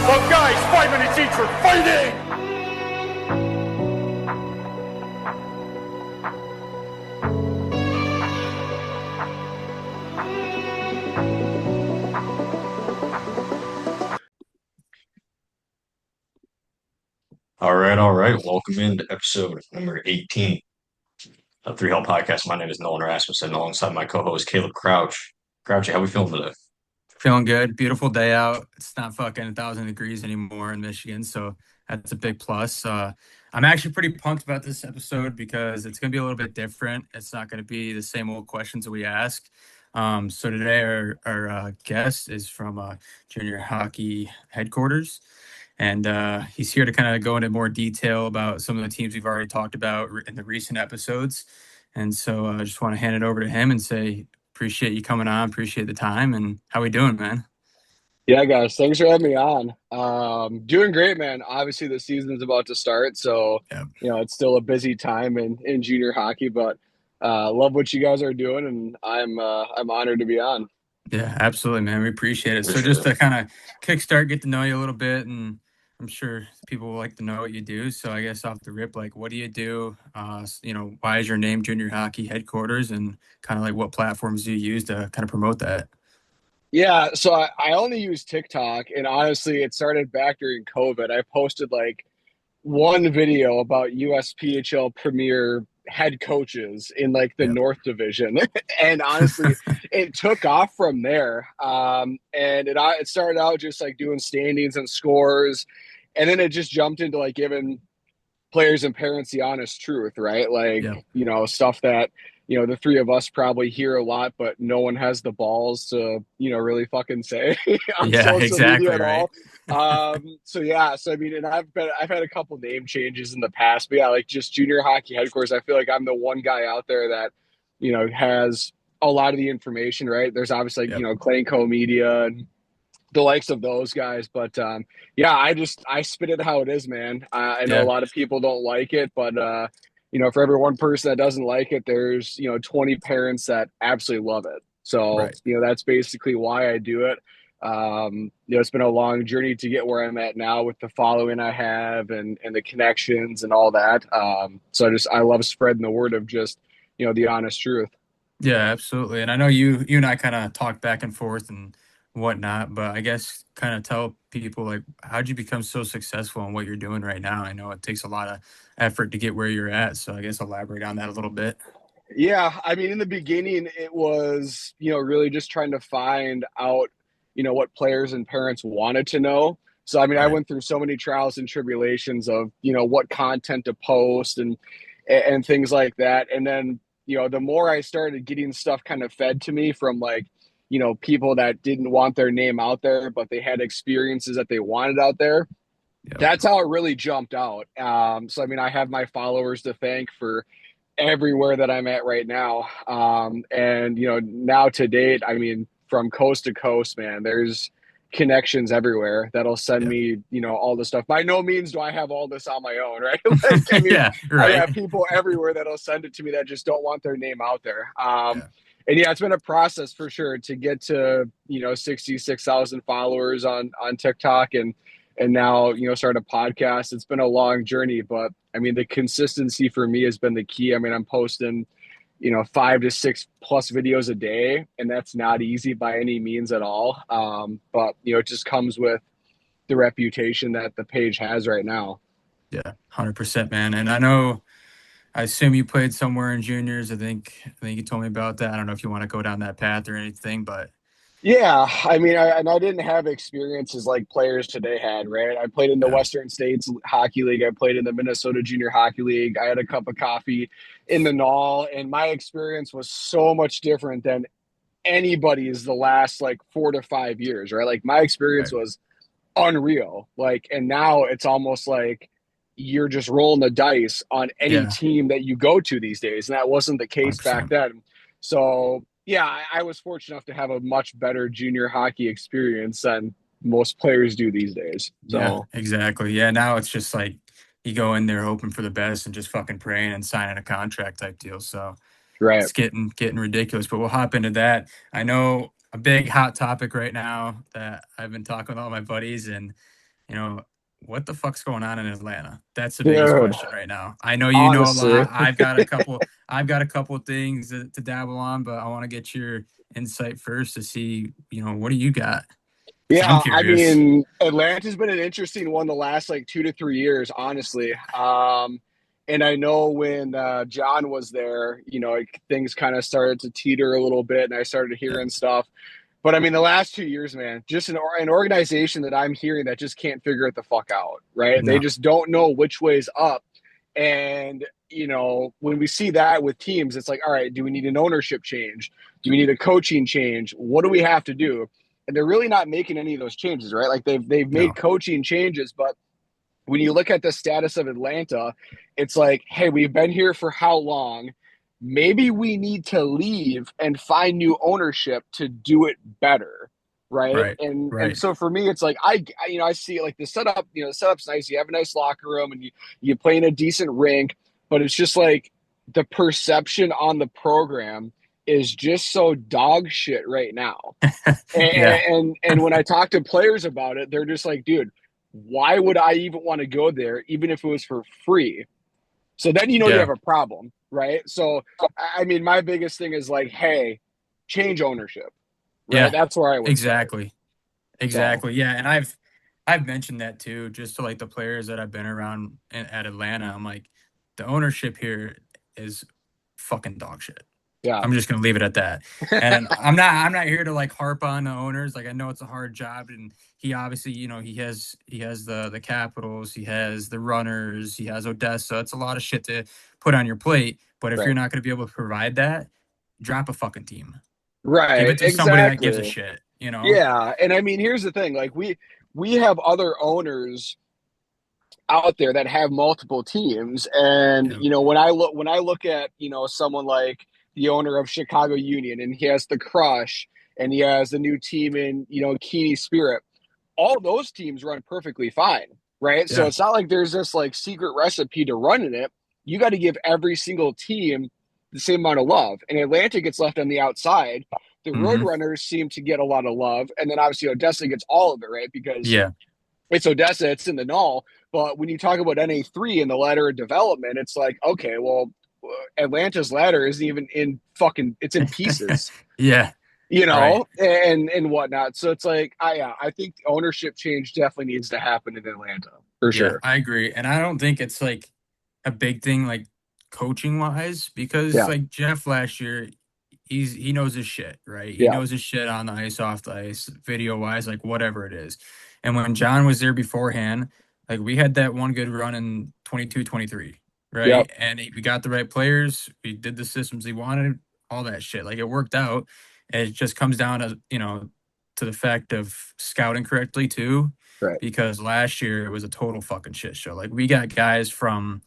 Well, guys, 5 minutes each for fighting! All right. Welcome into episode number 18 of Three Hell Podcast. My name is Nolan Rasmussen, alongside my co-host Caleb Crouch. Crouchy, how we feeling today? Feeling good. Beautiful day out. It's not fucking 1,000 degrees anymore in Michigan, so that's a big plus. I'm actually pretty pumped about this episode because it's going to be a little bit different. It's not going to be the same old questions that we ask. So today our guest is from junior hockey headquarters, and he's here to kind of go into more detail about some of the teams we've already talked about in the recent episodes. And so I just want to hand it over to him and say, appreciate you coming on. Appreciate the time. And how we doing, man? Yeah, guys, thanks for having me on. Doing great, man. Obviously, the season's about to start, so Yeah. it's still a busy time in junior hockey. But love what you guys are doing, and I'm honored to be on. Yeah, absolutely, man. We appreciate it. For So just sure. to kind of kickstart, get to know you a little bit, and I'm sure people will like to know what you do. So I guess off the rip, like, what do you do? Why is your name Junior Hockey Headquarters, and kind of like what platforms do you use to kind of promote that? Yeah, so I only use TikTok, and honestly, it started back during COVID. I posted like one video about USPHL Premier head coaches in like the Yep. North Division, and honestly, it took off from there. And it started out just like doing standings and scores, and then it just jumped into like giving players and parents the honest truth, right? Like, Yep. stuff that, the three of us probably hear a lot, but no one has the balls to, really fucking say on Yeah, social media exactly, at right. all. So yeah, so I mean, and I've had a couple name changes in the past, but yeah, like just junior hockey headquarters, I feel like I'm the one guy out there that, has a lot of the information, right? There's obviously like, Yep. Clanco Media and the likes of those guys. But yeah, I spit it how it is, man. I know a Yeah. lot of people don't like it, but for every one person that doesn't like it, there's 20 parents that absolutely love it. So Right. that's basically why I do it. It's been a long journey to get where I'm at now with the following I have and the connections and all that. So I love spreading the word of just the honest truth. Yeah, absolutely. And I know you and I kind of talk back and forth and whatnot, but I guess kind of tell people like how'd you become so successful in what you're doing right now? I know it takes a lot of effort to get where you're at, so I guess elaborate on that a little bit. Yeah, I mean, in the beginning, it was, really just trying to find out, what players and parents wanted to know. So, I mean, I Right. went through so many trials and tribulations of, what content to post and things like that. And then, the more I started getting stuff kind of fed to me from like, people that didn't want their name out there, but they had experiences that they wanted out there. Yep. That's how it really jumped out. So, I mean, I have my followers to thank for everywhere that I'm at right now. And now to date, I mean, from coast to coast, man, there's connections everywhere that'll send Yep. me, all the stuff. By no means do I have all this on my own, right? Like, I mean, Yeah, I right. have people everywhere that'll send it to me that just don't want their name out there. Yeah. And yeah, it's been a process for sure to get to 66,000 followers on TikTok and now start a podcast. It's been a long journey, but I mean the consistency for me has been the key. I mean, I'm posting 5 to 6 plus videos a day, and that's not easy by any means at all. But it just comes with the reputation that the page has right now. Yeah. 100%, man. And I assume you played somewhere in juniors. I think you told me about that. I don't know if you want to go down that path or anything, but Yeah, I mean, I didn't have experiences like players today had, right? I played in the yeah. Western States Hockey League. I played in the Minnesota Junior Hockey League. I had a cup of coffee in the Knoll, and my experience was so much different than anybody's the last like 4 to 5 years, right? Like my experience Right. was unreal. Like, and now it's almost like you're just rolling the dice on any Yeah. team that you go to these days. And that wasn't the case back 100%. then. So, yeah, I was fortunate enough to have a much better junior hockey experience than most players do these days. Yeah, So, exactly. Yeah, now it's just like you go in there hoping for the best and just fucking praying and signing a contract type deal. So right. it's getting ridiculous. But we'll hop into that. I know a big hot topic right now that I've been talking with all my buddies, and you know, what the fuck's going on in Atlanta? That's the biggest Dude, question right now. I know you know a honestly. lot. I've got a couple of things to dabble on, but I want to get your insight first to see, what do you got? Because I'm Yeah, I curious. mean, Atlanta's been an interesting one the last like 2 to 3 years, honestly. And I know when John was there, like, things kind of started to teeter a little bit, and I started Yeah. hearing stuff. But I mean, the last 2 years, man, just an organization that I'm hearing that just can't figure it the fuck out, right? They No. just don't know which way's up. And, when we see that with teams, it's like, all right, do we need an ownership change? Do we need a coaching change? What do we have to do? And they're really not making any of those changes, right? Like they've made No. coaching changes, but when you look at the status of Atlanta, it's like, hey, we've been here for how long? Maybe we need to leave and find new ownership to do it better, right? Right. And Right. so for me, it's like I see like the setup. The setup's nice. You have a nice locker room, and you play in a decent rink, but it's just like the perception on the program is just so dog shit right now. And, Yeah. and when I talk to players about it, they're just like, dude, why would I even want to go there, even if it was for free? So then you Yeah. have a problem, right? So I mean, my biggest thing is like, hey, change ownership, right? Yeah. That's where I would start. Exactly. So Exactly. Yeah. And I've mentioned that too, just to like the players that I've been around at Atlanta. I'm like, the ownership here is fucking dog shit. yeah, I'm just gonna leave it at that. And I'm not here to like harp on the owners. Like I know it's a hard job, and he obviously, he has the Capitals, he has the Runners, he has Odessa. It's a lot of shit to put on your plate. But if right, you're not gonna be able to provide that, drop a fucking team. Give right, it to somebody that gives a exactly. shit. Yeah, and I mean, here's the thing: like we have other owners out there that have multiple teams, and Yeah. when I look at someone like the owner of Chicago Union, and he has the Crush, and he has the new team in Keeney Spirit. All those teams run perfectly fine, right? So Yeah. it's not like there's this like secret recipe to running it. You got to give every single team the same amount of love, and Atlanta gets left on the outside. The Hmm. Roadrunners seem to get a lot of love, and then obviously Odessa gets all of it, right? Because Yeah. it's Odessa, it's in the null. But when you talk about NA3 and the ladder of development, it's like, okay, well, Atlanta's ladder isn't even in fucking, it's in pieces, Yeah. Right. and whatnot. So it's like, I think ownership change definitely needs to happen in Atlanta for Yeah, sure. I agree. And I don't think it's like a big thing like coaching wise, because Yeah, like Jeff last year, he knows his shit, right? He yeah, knows his shit on the ice, off the ice, video wise, like whatever it is. And when John was there beforehand, like we had that one good run in 22, 23, yep, right? And we got the right players, we did the systems he wanted, all that shit. Like it worked out. And it just comes down to the fact of scouting correctly too, right, because last year it was a total fucking shit show. Like we got guys from,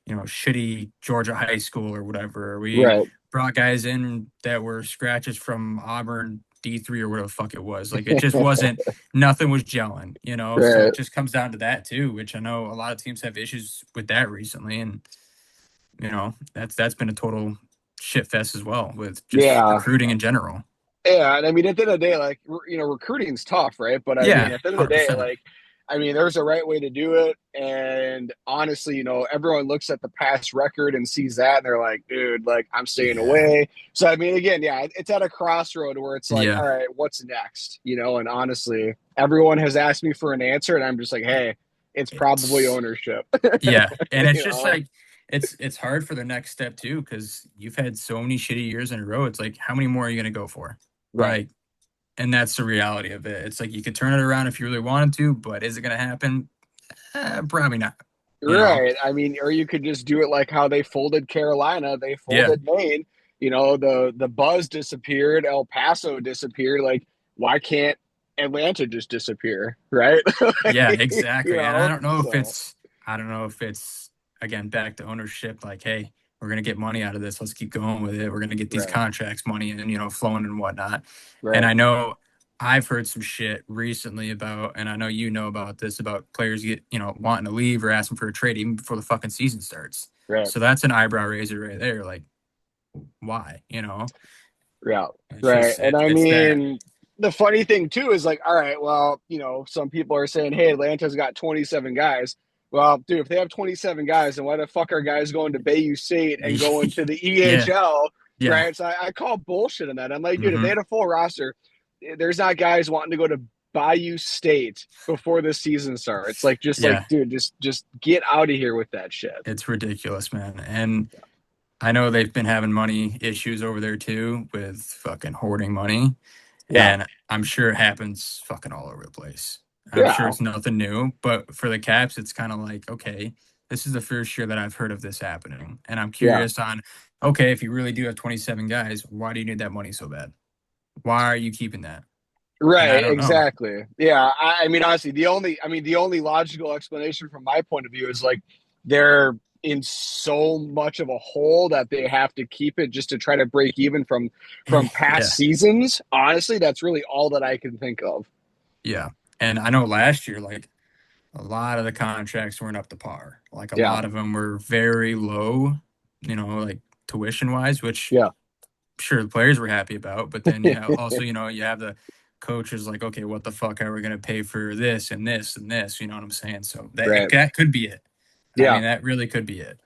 shitty Georgia high school or whatever. We right, brought guys in that were scratches from Auburn D3 or whatever the fuck it was. Like it just wasn't, nothing was gelling. So right. it just comes down to that too, which I know a lot of teams have issues with that recently. And, that's been a total shit fest as well with just Yeah, recruiting in general. yeah. And I mean, at the end of the day, like, recruiting's tough, right? But I mean, Yeah, at the end of the day, 100%. like, I mean, there's a right way to do it. And honestly, everyone looks at the past record and sees that, and they're like, dude, like, I'm staying Yeah. away. So, I mean, again, yeah, it's at a crossroad where it's like, Yeah. all right, what's next? And honestly, everyone has asked me for an answer, and I'm just like, hey, it's probably It's ownership. Yeah, and it's you just know? like it's hard for the next step too, because you've had so many shitty years in a row. It's like, how many more are you gonna go for? Right. Like, and that's the reality of it. It's like you could turn it around if you really wanted to, but is it gonna happen? Probably not. You know? Right. I mean, or you could just do it like how they folded Carolina, they Yeah, folded Maine. The Buzz disappeared, El Paso disappeared. Like, why can't Atlanta just disappear? Right. yeah, Like, exactly. And so I don't know if it's again back to ownership. Like, hey, we're gonna get money out of this. Let's keep going with it. We're gonna get these right, contracts, money, and flowing and whatnot. And right, I know I've heard some shit recently about, and I know you know about this, about players wanting to leave or asking for a trade even before the fucking season starts. right. So that's an eyebrow raiser right there. Like, why? Yeah. It's Right. just And I it's that. mean, the funny thing too is like, all right, well, some people are saying, hey, Atlanta's got 27 guys. Well, dude, if they have 27 guys, then why the fuck are guys going to Bayou State and going to the Yeah, EHL, yeah. right? So I call bullshit on that. I'm like, dude, if they Hmm. had a full roster, there's not guys wanting to go to Bayou State before the season starts. Like, Yeah, dude, just get out of here with that shit. it's ridiculous, man. And I know they've been having money issues over there too with fucking hoarding money. Yeah, And I'm sure it happens fucking all over the place. I'm sure yeah, it's nothing new, but for the Caps, it's kind of like, okay, this is the first year that I've heard of this happening. And I'm yeah. curious on, okay, if you really do have 27 guys, why do you need that money so bad? Why are you keeping that? And I Right, don't know. exactly. Yeah, I mean, honestly, the only logical explanation from my point of view is like they're in so much of a hole that they have to keep it just to try to break even from past Yeah, seasons. Honestly, that's really all that I can think of. yeah. And I know last year, like a lot of the contracts weren't up to par. Like a Yeah, lot of them were very low, like tuition wise, which yeah, sure the players were happy about, but then you have also, you have the coaches like, okay, what the fuck are we gonna pay for this and this and this? You know what I'm saying? So that right. that could be it. I Yeah, mean, that really could be it.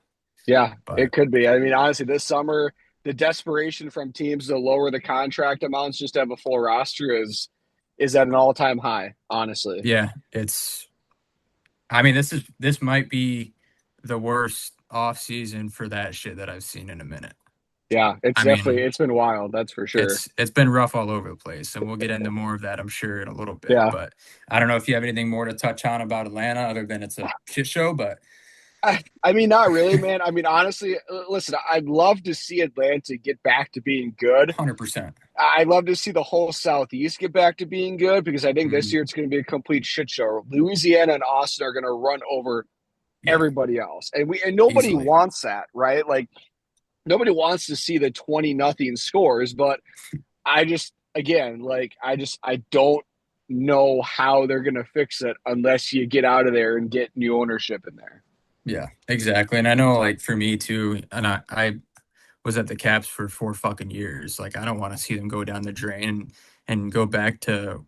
yeah, But it could be. I mean, honestly, this summer, the desperation from teams to lower the contract amounts just to have a full roster is at an all-time high, honestly. yeah, I mean, this might be the worst off season for that shit that I've seen in a minute. Yeah, I mean, it's been wild, that's for sure. it's been rough all over the place, and we'll get into more of that, I'm sure, in a little bit. Yeah. But I don't know if you have anything more to touch on about Atlanta other than it's a shit show, but I mean, not really, man. I mean, honestly, listen, I'd love to see Atlanta get back to being good. 100%. I'd love to see the whole Southeast get back to being good because I think this Mhm. year it's going to be a complete shit show. Louisiana and Austin are going to run over Yeah, everybody else, and nobody easily. wants that, right? Like nobody wants to see the 20-0 scores, but I just again, like I don't know how they're going to fix it unless you get out of there and get new ownership in there. Yeah, exactly. And I know, So like, for me too, and I was at the Caps for 4 fucking years. Like, I don't want to see them go down the drain and go back to,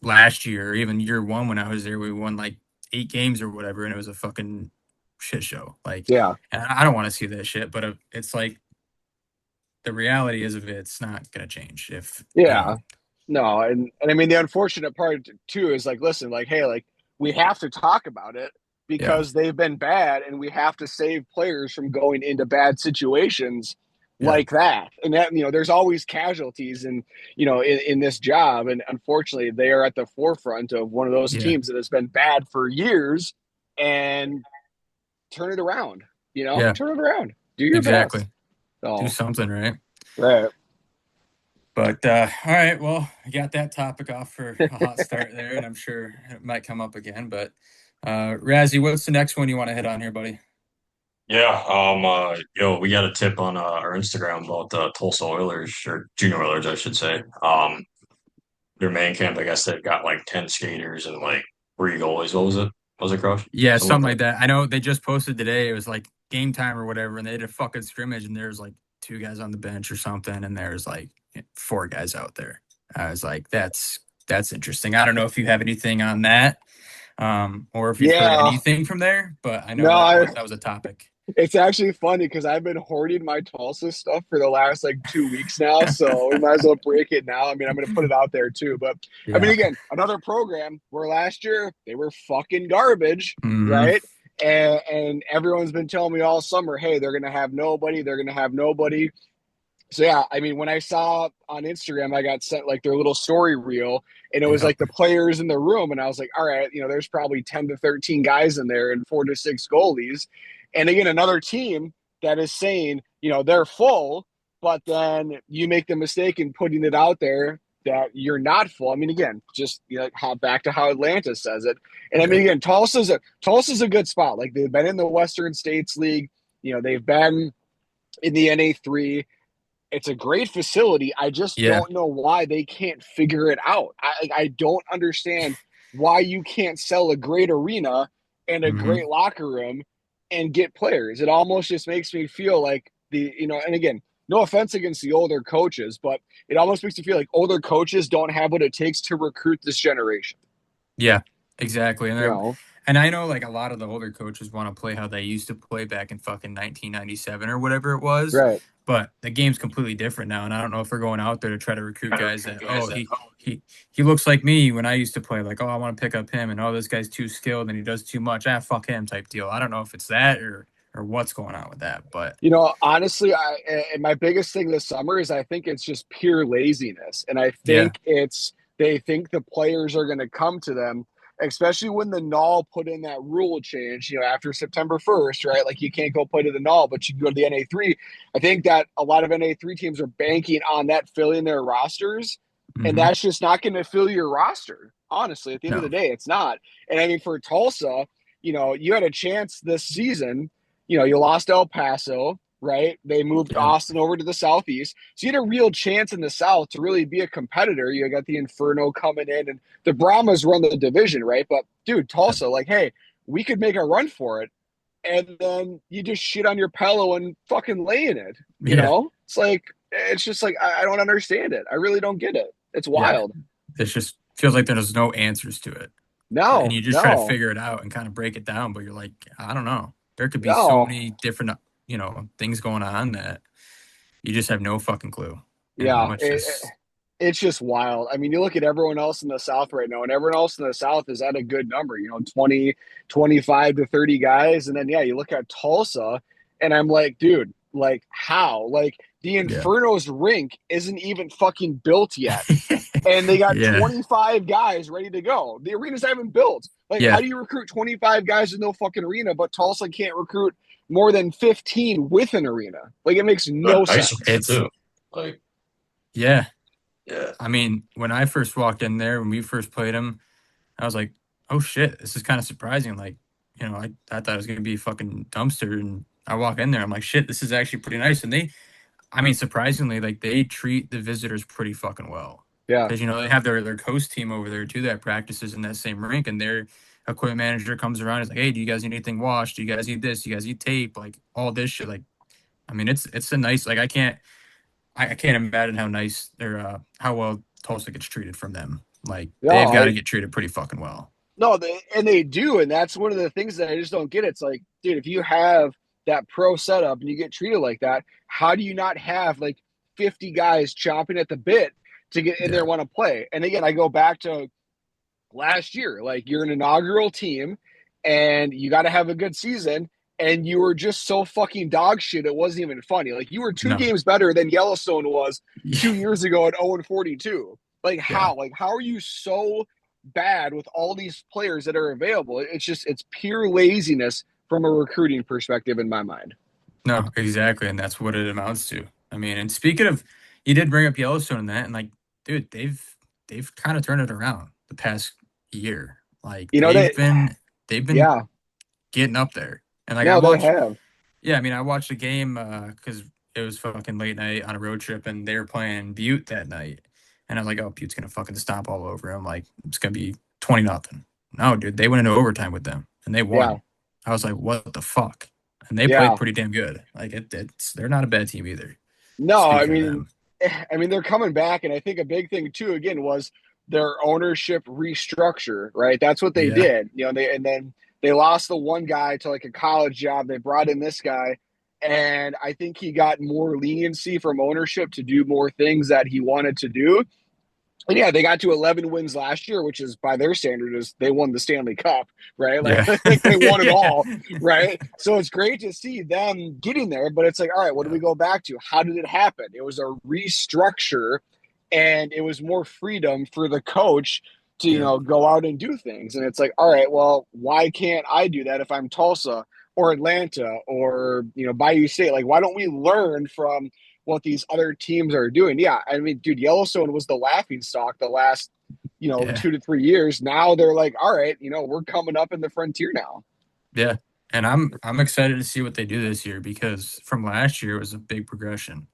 last year, or even year one when I was there, we won like 8 games or whatever, and it was a fucking shit show. Like, yeah. and I don't want to see that shit, but it's like the reality is of it's not going to change Yeah, no, and I mean the unfortunate part too is like, listen, like, hey, like we have to talk about it yeah, because they've been bad, and we have to save players from going into bad situations yeah, like that. And that there's always casualties, and in this job, and unfortunately, they are at the forefront of one of those yeah, teams that has been bad for years, and turn it around. yeah, Turn it around. Do your best. exactly. Do So, something, right? right. But all right, well, I got that topic off for a hot start there, and I'm sure it might come up again. But Razzie, what's the next one you want to hit on here, buddy? Yeah, we got a tip on our Instagram about the Tulsa Oilers or Junior Oilers, I should say. Their main camp, I guess they've got like 10 skaters and like three goalies. What was it? Was it Crush? Yeah, Something something like like that. I know they just posted today. It was like game time or whatever, and they did a fucking scrimmage, and there's like 2 guys on the bench or something, and there's like 4 guys out there. I was like, that's interesting. I don't know if you have anything on that, or if you've heard Yeah. anything from there, but I know No, that was a topic. it's actually funny because I've been hoarding my Tulsa stuff for the last like 2 weeks now. So we might as well break it now. I mean, I'm going to put it out there too. But I mean, Yeah. again, another program where last year they were fucking garbage, Hmm. right? And everyone's been telling me all summer, hey, they're going to have nobody. They're going to have nobody. So yeah, I mean, when I saw on Instagram, I got sent like their little story reel, and it was Yep. like the players in the room, and I was like, all right, there's probably 10 to 13 guys in there and 4 to 6 goalies, and again, another team that is saying, they're full, but then you make the mistake in putting it out there that you're not full. I mean, again, just hop back to how Atlanta says it, and I mean, Yep. again, Tulsa's a good spot. Like they've been in the Western States League, they've been in the NA3. It's a great facility. I just Yeah. don't know why they can't figure it out. I don't understand why you can't sell a great arena and a Hmm. great locker room and get players. It almost just makes me feel like and again, no offense against the older coaches, but it almost makes you feel like older coaches don't have what it takes to recruit this generation. Yeah, exactly. You know, And I know like a lot of the older coaches want to play how they used to play back in fucking 1997 or whatever it was. right? But the game's completely different now, and I don't know if we're going out there to try to recruit guys that he looks like me when I used to play. Like, oh, I want to pick up him, and oh, this guy's too skilled and he does too much. Ah, fuck him type deal. I don't know if it's that or what's going on with that, but You know, honestly, and my biggest thing this summer is I think it's just pure laziness, and I yeah, think it's they think the players are going to come to them, especially when the Null put in that rule change. You know, after September 1st, right? Like you can't go play to the Null, but you can go to the NA3. I think that a lot of NA3 teams are banking on that filling their rosters, and hmm that's just not going to fill your roster. Honestly, at the end of no, the day, it's not. And I mean, for Tulsa, you know, you had a chance this season. You know, you lost El Paso, right? They moved yeah, Austin over to the Southeast. So you had a real chance in the South to really be a competitor. You got the Inferno coming in, and the Brahmas run the division, right? But dude, yeah, Tulsa, like, hey, we could make a run for it. And then you just shit on your pillow and fucking lay in it. You yeah, know? It's like, it's just like, I don't understand it. I really don't get it. It's yeah. wild. It just feels like there's no answers to it. And No, you just try to no, figure it out and kind of break it down, but you're like, I don't know. There could be so no. many different, things going on that you just have no fucking clue. Yeah. It's just, It's just wild. I mean, you look at everyone else in the South right now, and everyone else in the South is at a good number, you know, 20, 25 to 30 guys. And then, yeah, you look at Tulsa, and I'm like, dude, like, how? Like, the yeah. Inferno's rink isn't even fucking built yet. And they got Yeah. 25 guys ready to go. The arenas haven't built. Like, Yeah. how do you recruit 25 guys with no fucking arena, but Tulsa can't recruit more than 15 with an arena? Like, it makes no Nice sense. It's, too. Like, yeah. yeah. I mean, when I first walked in there, when we first played them, I was like, oh shit, this is kind of surprising. Like, I thought it was going to be a fucking dumpster. And I walk in there, I'm like, shit, this is actually pretty nice. And I mean, surprisingly, like they treat the visitors pretty fucking well. Yeah. Because, they have their coast team over there too that practices in that same rink. And their equipment manager comes around and is like, hey, do you guys need anything washed? Do you guys need this? Do you guys need tape? Like all this shit. Like, I mean, it's a nice, like, I can't imagine how nice how well Tulsa gets treated from them. Like they've got No, to get treated pretty fucking well. No, they do, and that's one of the things that I just don't get. It's like, dude, if you have that pro setup and you get treated like that, how do you not have like 50 guys chomping at the bit to get in there Yeah. and want to play? And again, I go back to last year. Like you're an inaugural team, and you got to have a good season, and you were just so fucking dog shit. It wasn't even funny. Like you were two No. games better than Yellowstone was 2 Yeah. years ago at 0-42. Like Yeah. how? Like how are you so bad with all these players that are available? It's pure laziness from a recruiting perspective in my mind. No, exactly, and that's what it amounts to. I mean, and speaking of, you did bring up Yellowstone and that, and like, dude, they've kind of turned it around the past year. Like You know they've that been yeah, getting up there, and like I no, they watched. have. Yeah, I mean, I watched the game because it was fucking late night on a road trip, and they were playing Butte that night, and I was like, oh, Butte's gonna fucking stomp all over him. Like it's gonna be 20-0. No, dude, they went into overtime with them, and they Yeah. won. I was like, what the fuck? And they Yeah. played pretty damn good. Like they're not a bad team either. No, Speaking of them, I mean they're coming back, and I think a big thing too again was their ownership restructure, right? That's what they yeah, did. You know, then they lost the one guy to like a college job. They brought in this guy, and I think he got more leniency from ownership to do more things that he wanted to do. And yeah, they got to 11 wins last year, which is by their standard is they won the Stanley Cup, right? Like, yeah, like they won it yeah, all, right? So it's great to see them getting there, but it's like, all right, what do yeah, we go back to? How did it happen? It was a restructure, and it was more freedom for the coach to, yeah, go out and do things. And it's like, all right, well, why can't I do that if I'm Tulsa or Atlanta or, Bayou State? Like, why don't we learn from what these other teams are doing? Yeah, I mean, dude, Yellowstone was the laughing stock the last, yeah, 2 to 3 years. Now they're like, all right, we're coming up in the frontier now. yeah. And I'm excited to see what they do this year because from last year it was a big progression.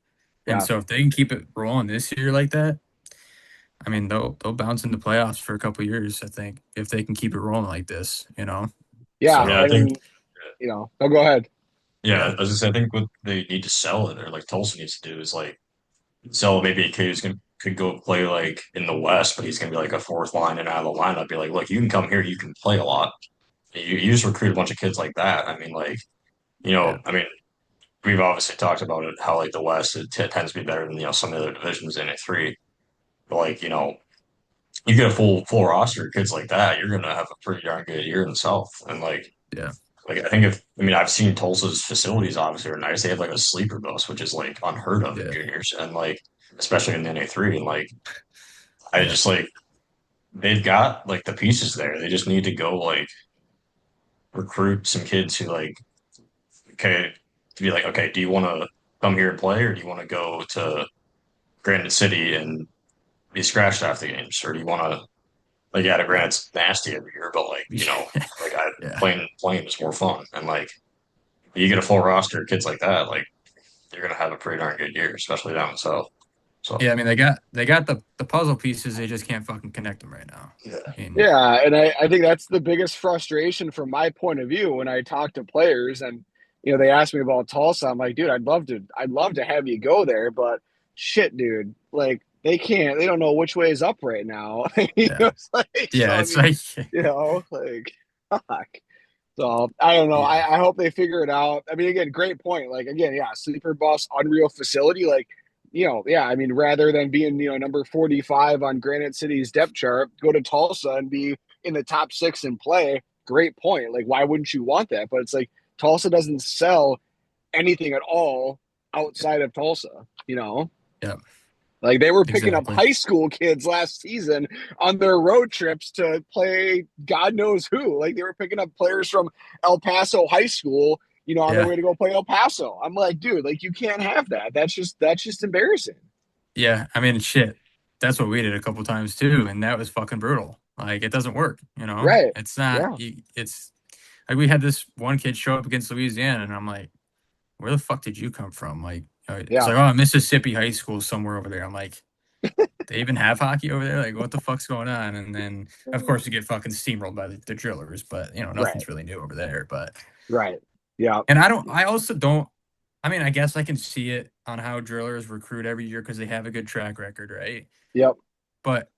And Yeah. so if they can keep it rolling this year like that, I mean they'll bounce into playoffs for a couple of years, I think, if they can keep it rolling like this. Yeah. So Yeah, I And think then, go ahead. Yeah, Yeah, as I said, I think what they need to sell it, or like Tulsa needs to do, is like sell maybe a kid who's gonna could go play like in the West, but he's gonna be like a fourth line and out of the lineup. Be like, look, you can come here, you can play a lot. You just recruit a bunch of kids like that. I mean, like, yeah, I mean, we've obviously talked about it, how like the West tends to be better than some of the other divisions in A3. But like, you get a full roster of kids like that, you're gonna have a pretty darn good year in the South. And yeah, I think I mean I've seen Tulsa's facilities obviously are nice. They have like a sleeper bus, which is like unheard of in yeah, juniors, and like especially in the NA3. And like I yeah, just like they've got like the pieces there. They just need to go like recruit some kids who like okay to be like okay, do you want to come here and play, or do you want to go to Granite City and be scratched after the games, or do you want to like yeah, granted it's nasty every year, but like like I yeah. playing is more fun, and like you get a full roster of kids like that, like you're gonna have a pretty darn good year, especially down south. So Yeah, I mean they got the puzzle pieces. They just can't fucking connect them right now. yeah, I mean, Yeah, and I think that's the biggest frustration from my point of view when I talk to players and they ask me about Tulsa. I'm like, dude, I'd love to have you go there, but shit, dude, like they don't know which way is up right now. yeah, It's like, so yeah. I It's mean, like, like fuck. So I don't know. yeah, I hope they figure it out. I mean, again, great point. Like again, yeah, sleeper bus, unreal facility. Like, yeah. I mean, rather than being number 45 on Granite City's depth chart, go to Tulsa and be in the top six and play. Great point. Like, why wouldn't you want that? But it's like Tulsa doesn't sell anything at all outside of Tulsa. yeah, Like they were picking up exactly. high school kids last season on their road trips to play God knows who. Like they were picking up players from El Paso High School, on their Yeah, way to go play El Paso. I'm like, dude, like you can't have that. That's just embarrassing. yeah. I mean, shit. That's what we did a couple times too, and that was fucking brutal. Like it doesn't work. Right. It's not. Yeah. It's like we had this one kid show up against Louisiana, and I'm like, where the fuck did you come from? Like, it's Yeah. like, oh, Mississippi High School somewhere over there. I'm like, they even have hockey over there? Like, what the fuck's going on? And then, of course, you get fucking steamrolled by the drillers, but Right. nothing's really new over there. But, Right. Yeah. and I also don't, I mean, I guess I can see it on how drillers recruit every year because they have a good track record, right? Yep. But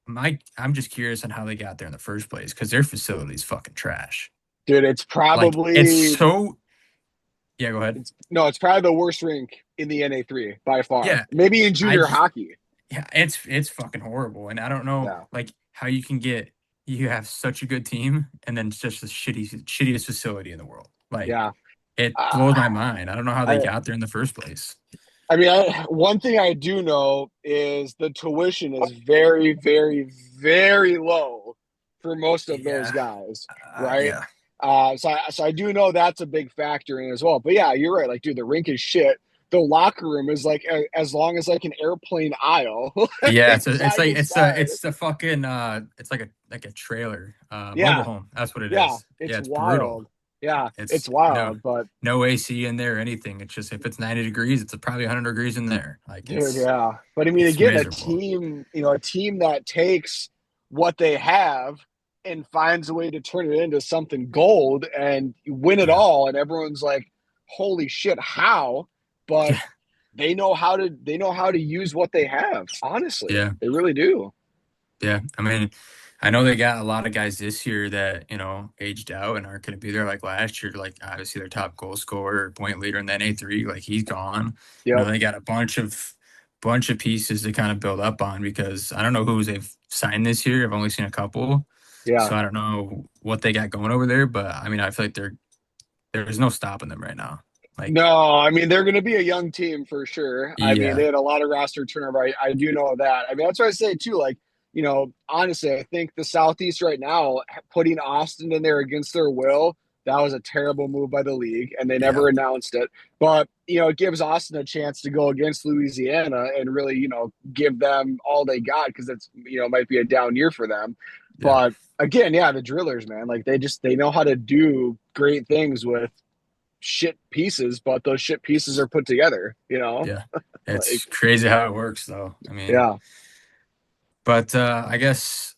I'm just curious on how they got there in the first place because their facility is fucking trash. Dude, it's Like, it's probably so, yeah, go ahead. it's no, it's probably the worst rink in the NA3 by far. Yeah, Maybe in I junior just, hockey. yeah, it's fucking horrible, and I don't know Yeah. like how you have such a good team and then it's just the shittiest facility in the world. Like Yeah. it Uh, blows my mind. I don't know how they I, got there in the first place. I mean, one thing I do know is the tuition is very, very, very low for most of those Yeah, guys, right? yeah, So I do know that's a big factor in it as well. But yeah, you're right. Like, dude, the rink is shit. The locker room is like as long as like an airplane aisle, yeah. like, It's side like to side. it's the fucking it's like a trailer, mobile Yeah, home. That's what it yeah, is. Yeah, it's it's brutal. wild. Yeah, It's it's wild. But no AC in there or anything. It's just if it's 90 degrees, it's probably 100 degrees in there. Like dude, yeah. But I mean, it's again, miserable. a team that takes what they have and finds a way to turn it into something gold and win it Yeah, all, and everyone's like, "Holy shit, how?" But yeah, they know how to use what they have. Honestly, yeah. they really do. Yeah, I mean, I know they got a lot of guys this year that, aged out and aren't going to be there like last year. Like, obviously, their top goal scorer, point leader in that A3, like he's gone. Yep. They got a bunch of pieces to kind of build up on because I don't know who they've signed this year. I've only seen a couple, Yeah. so I don't know what they got going over there. But I mean, I feel like there's no stopping them right now. Like, No, I mean they're going to be a young team for sure. I mean they yeah, had a lot of roster turnover. I do know that. I mean that's what I say too. Like honestly, I think the Southeast right now putting Austin in there against their will, that was a terrible move by the league, and they yeah, never announced it. But it gives Austin a chance to go against Louisiana and really give them all they got because it's might be a down year for them. yeah, But again, yeah, the Drillers, man, like they know how to do great things with shit pieces, but those shit pieces are put together, yeah. like It's crazy how it works, though. I mean, yeah, but I guess.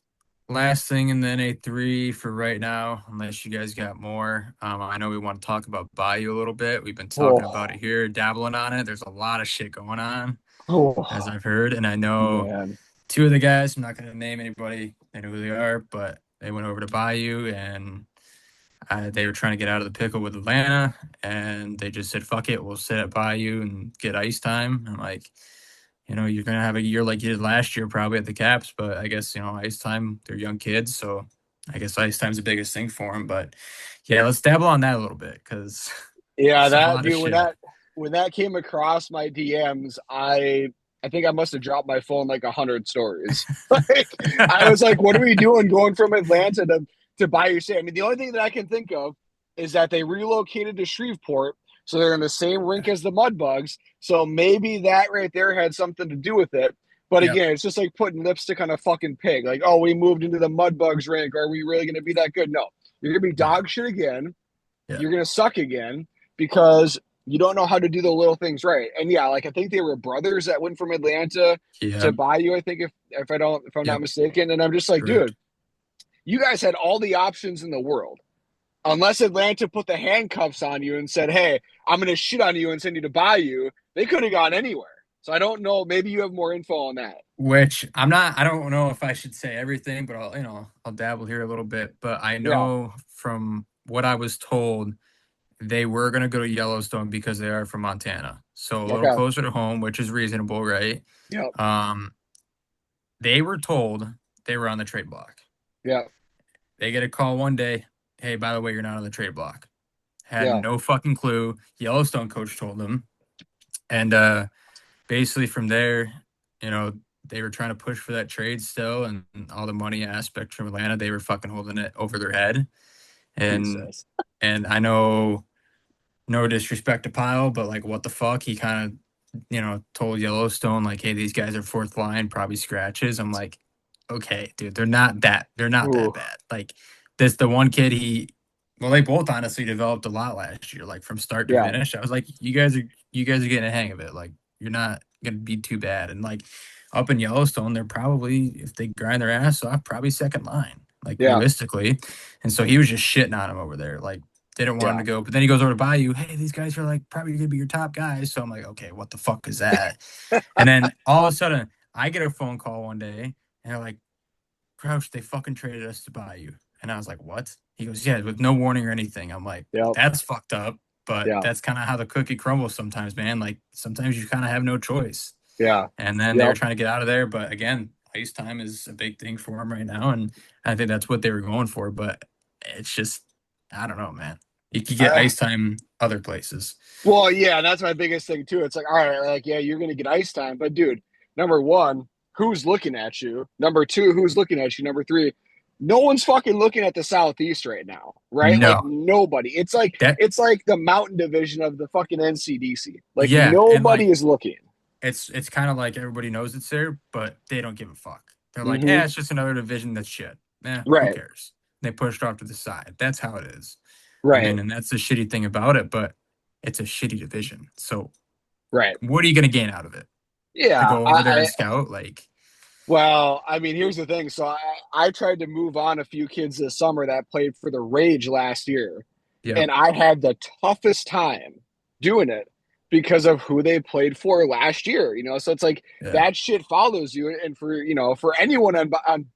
Last thing in the NA3 for right now, unless you guys got more. I know we want to talk about Bayou a little bit. We've been talking about it Oh, here, dabbling on it. There's a lot of shit going on, as oh I've heard. And I know man. two of the guys, I'm not going to name anybody, they know who they are, but they went over to Bayou and they were trying to get out of the pickle with Atlanta. And they just said, fuck it, we'll sit at Bayou and get ice time. I'm like, you're going to have a year like you did last year, probably at the Caps, but I guess, ice time, they're young kids. So I guess ice time's the biggest thing for them. But yeah, let's dabble on that a little bit because Yeah, it's a that lot of dude, shit. when that came across my DMs, I think I must have dropped my phone like 100 stories. Like I was like, what are we doing going from Atlanta to Bayou State? I mean, the only thing that I can think of is that they relocated to Shreveport, so they're in the same rink as the Mudbugs. So maybe that right there had something to do with it. But Yep. again, it's just like putting lipstick on a fucking pig. Like, oh, we moved into the Mudbugs rink. Are we really going to be that good? No, you're going to be Yeah. dog shit again. Yeah. You're going to suck again because you don't know how to do the little things right. And yeah, like I think they were brothers that went from Atlanta Yeah. to Bayou. I think if I'm not Yep. mistaken, and I'm just like, Correct. dude, you guys had all the options in the world. Unless Atlanta put the handcuffs on you and said, "Hey, I'm going to shit on you and send you to Bayou," they could have gone anywhere. So I don't know. Maybe you have more info on that. Which I don't know if I should say everything, but I'll dabble here a little bit. But I Yeah. know from what I was told, they were going to go to Yellowstone because they are from Montana. So a little Okay. closer to home, which is reasonable, right? Yep. Um, they were told they were on the trade block. Yep. They get a call one day, hey, by the way, you're not on the trade block. Had Yeah. no fucking clue. Yellowstone coach told them. And basically from there, you know, they were trying to push for that trade still, and all the money aspect from Atlanta, they were fucking holding it over their head. And Jesus. and I know, no disrespect to Pyle, but like, what the fuck? He kind of, told Yellowstone like, hey, these guys are fourth line, probably scratches. I'm like, okay, dude, they're not that Ooh. bad. Like the one kid, well, they both honestly developed a lot last year, like from start to Yeah. finish. I was like, you guys are getting a hang of it. Like, you're not gonna be too bad. And like up in Yellowstone, they're probably, if they grind their ass off, probably second line, like Yeah. realistically. And so he was just shitting on him over there. Like, didn't want him Yeah. to go. But then he goes over to Bayou. Hey, these guys are like probably gonna be your top guys. So I'm like, okay, what the fuck is that? And then all of a sudden, I get a phone call one day, and they're like, Crouch, they fucking traded us to Bayou. And I was like, what? He goes, yeah, with no warning or anything. I'm like, Yep. that's fucked up. But Yeah. that's kind of how the cookie crumbles sometimes, man. Like, sometimes you kind of have no choice. Yeah. And then they were Yep. trying to get out of there. But again, ice time is a big thing for them right now. And I think that's what they were going for. But it's just, I don't know, man. You could get ice time other places. Well, yeah, that's my biggest thing too. It's like, all right, like, yeah, you're gonna get ice time, but dude, number one, who's looking at you? Number two, who's looking at you? Number three, no one's fucking looking at the Southeast right now, right? Like No, nobody. that, It's like the Mountain Division of the fucking NCDC. Like yeah. And like, nobody is looking. it's kind of like everybody knows it's there, but they don't give a fuck. They're like, Mm-hmm. it's just another division that's shit. Who Right. cares? They pushed off to the side. That's how it is. I Right. mean, and that's the shitty thing about it, but it's a shitty division. So Right. what are you going to gain out of it? To Yeah. go over there and scout? Like, Well, I mean, here's the thing. So I tried to move on a few kids this summer that played for the Rage last year. yeah, And I had the toughest time doing it because of who they played for last year. So it's like yeah, that shit follows you. And for anyone on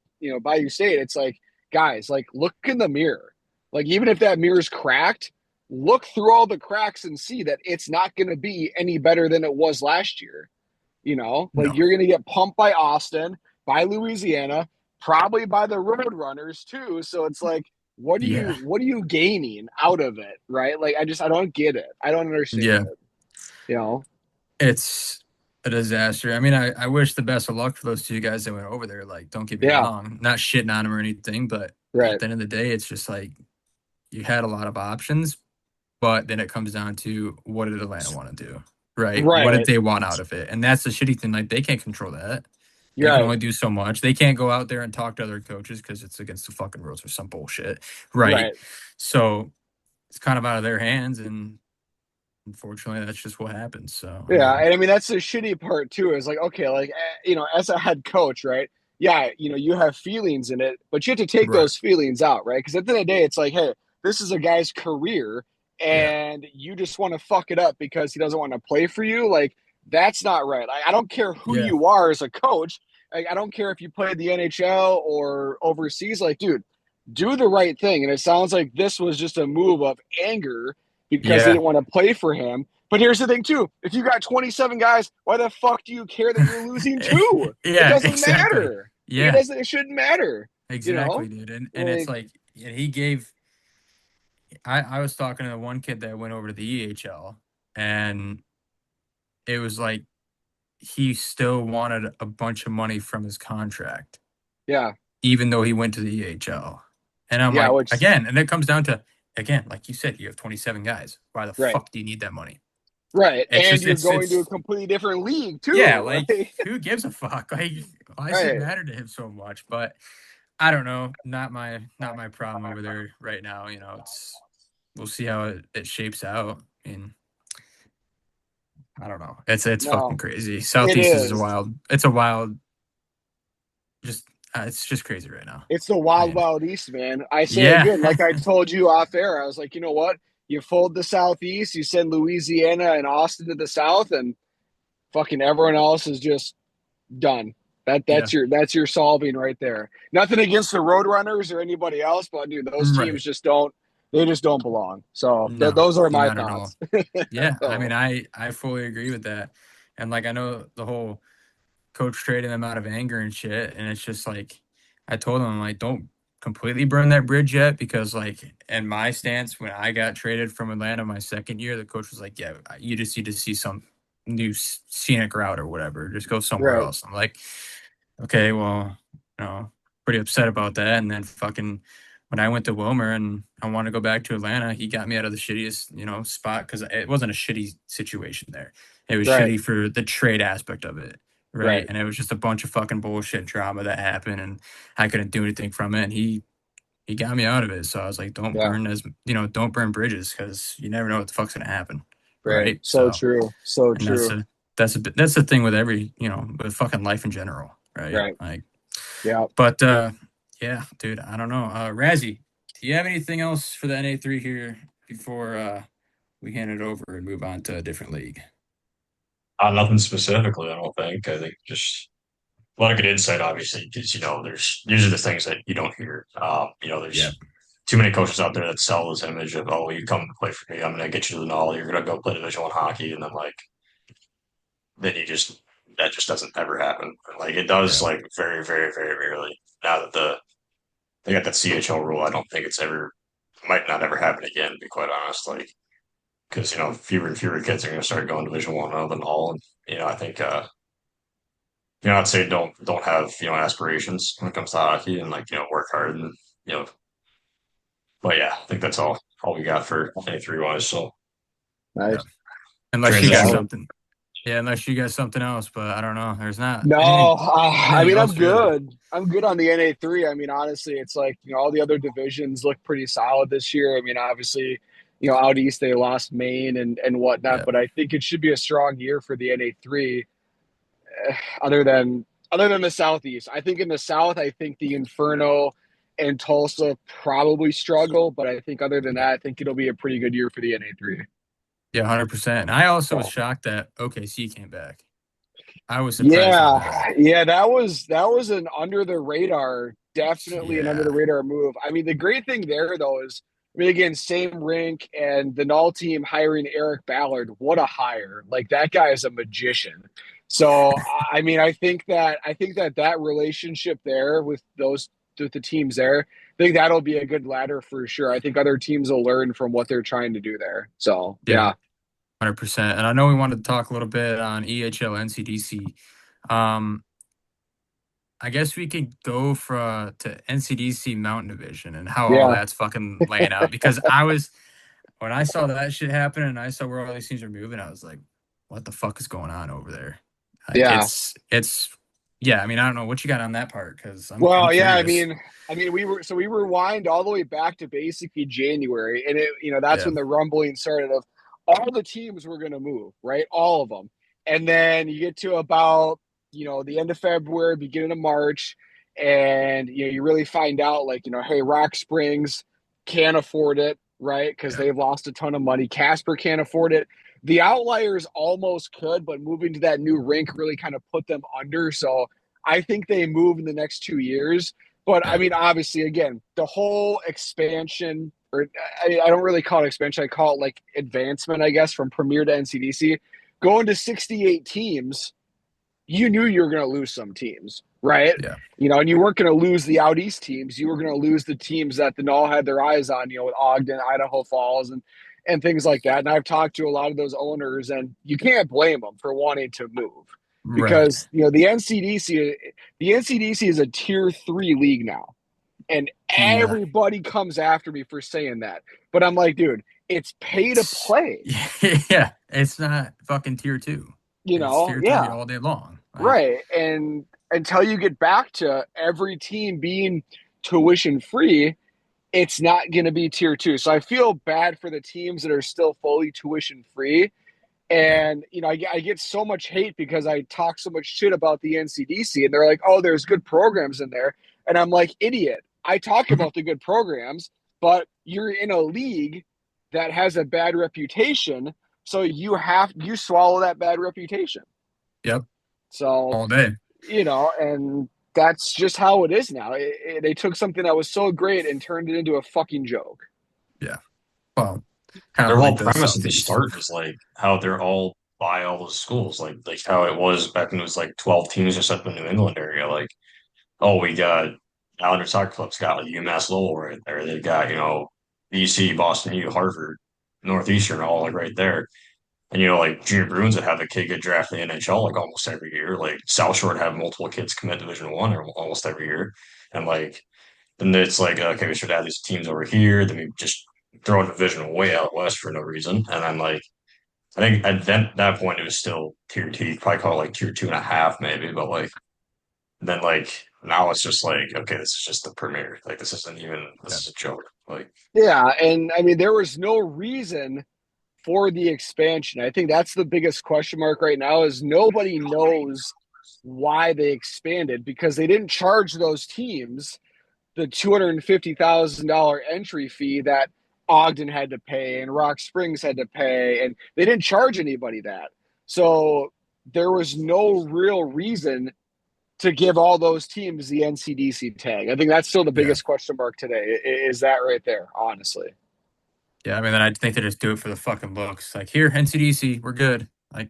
Bayou State, it's like, guys, like look in the mirror. Like even if that mirror's cracked, look through all the cracks and see that it's not going to be any better than it was last year. Like no, you're going to get pumped by Austin, by Louisiana, probably by the Roadrunners too. So it's like, yeah, what are you gaining out of it, right? Like I don't get it. I don't understand yeah. it. It's a disaster. I mean, I wish the best of luck for those two guys that went over there. Like, don't get me Yeah, wrong, not shitting on them or anything, but at right, the end of the day, it's just like you had a lot of options, but then it comes down to what did Atlanta want to do, right? What did right. they want out of it? And that's the shitty thing. Like, they can't control that. They can Right, only do so much. They can't go out there and talk to other coaches because it's against the fucking rules or some bullshit, right? right. So it's kind of out of their hands, and unfortunately, that's just what happens. So, I Yeah, mean, and I mean that's the shitty part too. Is like, okay, like as a head coach, right? yeah, you have feelings in it, but you have to take Right. those feelings out, right? Because at the end of the day, it's like, hey, this is a guy's career, Yeah. and you just want to fuck it up because he doesn't want to play for you. Like, that's not right. I don't care who Yeah. you are as a coach. Like, I don't care if you played the NHL or overseas. Like, dude, do the right thing. And it sounds like this was just a move of anger because they Yeah. didn't want to play for him. But here's the thing, too. If you got 27 guys, why the fuck do you care that you're losing two? It Yeah, doesn't exactly. matter. Like, Yeah, it shouldn't matter. You exactly, know? dude. And it's Like, like, and he gave I was talking to the one kid that went over to the EHL, and it was like he still wanted a bunch of money from his contract, yeah. even though he went to the EHL. And I'm Yeah, like, which again, and it comes down to, again, like you said, you have 27 guys. Why the right. fuck do you need that money? Right. It's And just you're going to a it's completely different league yeah, too. like Like, who gives a fuck? Like why does it right. matter to him so much? But I don't know. Not my problem over there right now. It's we'll see how it shapes out. I mean, I don't know. It's fucking No, crazy. it Southeast is a is. wild. It's a wild. Just it's just crazy right now. It's the I wild, mean, wild east, man. I say yeah, again, like I told you off air, I was like, you know what? You fold the southeast, you send Louisiana and Austin to the south, and fucking everyone else is just done. That yeah, that's your solving right there. Nothing against the Roadrunners or anybody else, but dude, those right. teams just don't belong. So No, those are my not at all. thoughts. Yeah, I mean, So I fully agree with that, and like I know the whole coach trading them out of anger and shit. And it's just like I told him, I'm like, don't completely burn that bridge yet, because like in my stance, when I got traded from Atlanta my second year, the coach was like, yeah, you just need to see some new scenic route or whatever. Just go somewhere right, else. I'm like, okay, well, pretty upset about that. And then fucking when I went to Wilmer and I wanted to go back to Atlanta, he got me out of the shittiest, spot, because it wasn't a shitty situation there. It was right, shitty for the trade aspect of it. Right. right. And it was just a bunch of fucking bullshit drama that happened, and I couldn't do anything from it. And he got me out of it. So I was like, Yeah, don't burn bridges, because you never know what the fuck's gonna happen. right. Right. So So true. So and that's true. that's the thing with every, with fucking life in general. Right. Right. Like, Yeah. but yeah, dude, I don't know. Razzie, do you have anything else for the NA3 here before we hand it over and move on to a different league? Nothing specifically, I don't think. I think just a lot of good insight, obviously, because there's these are the things that you don't hear. Yeah. There's too many coaches out there that sell this image of, oh, you come to play for me, I'm gonna get you to the Nolly, you're gonna go play Division 1 hockey, and then then that just doesn't ever happen. Like it does, Yeah. like very, very, very rarely. Now that they got that CHL rule, I don't think it's ever might not ever happen again. To be quite honest, like because fewer and fewer kids are gonna start going Division 1 rather than all, and I think I'd say don't have aspirations when it comes to hockey, and work hard, and you know but yeah, I think that's all we got for A3 wise. So Yeah. Nice. Unless you got transition. So something. Yeah, unless you got something else, but I don't know. There's not no, I anything mean else I'm really. good. I'm good on the NA3. I mean, honestly, it's like all the other divisions look pretty solid this year. I mean, obviously, out east they lost Maine and whatnot, Yeah. but I think it should be a strong year for the NA3. Other than the southeast, I think in the south, I think the Inferno and Tulsa probably struggle, but I think other than that, I think it'll be a pretty good year for the NA3. Yeah, 100%. And I also was So. shocked that OKC came back. I was surprised with that. Yeah, that was an under the radar, definitely an under Yeah. the radar move. I mean, the great thing there though is, I mean, again, same rink and the Null team hiring Eric Ballard. What a hire! Like that guy is a magician. So I mean, I think that relationship there with the teams there, I think that'll be a good ladder for sure. I think other teams will learn from what they're trying to do there. So Yeah. yeah, 100%. And I know we wanted to talk a little bit on EHL NCDC. Um, I guess we could go to NCDC Mountain Division and how all yeah, that's fucking laying out. Because when I saw that shit happen and I saw where all these teams are moving, I was like, what the fuck is going on over there? Like yeah. yeah. I mean, I don't know what you got on that part, because I'm Well, yeah, curious. we rewind all the way back to basically January, and that's Yeah. when the rumbling started of all the teams were going to move, right? All of them. And then you get to about, the end of February, beginning of March, and you really find out like, hey, Rock Springs can't afford it, right? Because they've lost a ton of money. Casper can't afford it. The Outliers almost could, but moving to that new rink really kind of put them under. So I think they move in the next 2 years. But I mean, obviously, again, the whole expansion, or I don't really call it expansion, I call it like advancement, I guess, from Premier to NCDC. Going to 68 teams, you knew you were going to lose some teams, right? Yeah. And you weren't going to lose the Out East teams. You were going to lose the teams that the Null had their eyes on, with Ogden, Idaho Falls, and things like that. And I've talked to a lot of those owners, and you can't blame them for wanting to move because the NCDC is a tier 3 league now, and everybody comes after me for saying that. But I'm like, dude, it's pay to play. Yeah, it's not fucking tier 2. It's tier 3 all day long. Right. And until you get back to every team being tuition free, it's not going to be tier 2. So I feel bad for the teams that are still fully tuition free. And, I get so much hate because I talk so much shit about the NCDC, and they're like, oh, there's good programs in there. And I'm like, idiot. I talk about the good programs, but you're in a league that has a bad reputation. So you swallow that bad reputation. Yep. So all day, and that's just how it is now. They took something that was so great and turned it into a fucking joke. Yeah. Well, their whole premise at the start is like how they're all by all those schools, like how it was back when it was like 12 teams just up in the New England area. Like, oh, we got Islander Soccer Club's got like UMass Lowell right there. They've got BC, Boston U, Harvard, Northeastern, all like right there. And like Junior Bruins would have a kid get drafted in the NHL like almost every year. Like South Shore would have multiple kids commit Division I almost every year. And like then it's like, okay, we should have these teams over here. Then we just throw a division way out west for no reason. And then like I think at that point it was still tier 2. You'd probably call it like tier 2.5 maybe, but like then like now it's just like, okay, this is just the Premier. Like this is a joke. Like and I mean there was no reason for the expansion. I think that's the biggest question mark right now is nobody knows why they expanded because they didn't charge those teams the $250,000 entry fee that Ogden had to pay and Rock Springs had to pay, and they didn't charge anybody that. So there was no real reason to give all those teams the NCDC tag. I think that's still the biggest question mark today, is that right there, honestly. Yeah, I mean, then I think they just do it for the fucking books. Like, here, NCDC, we're good. Like,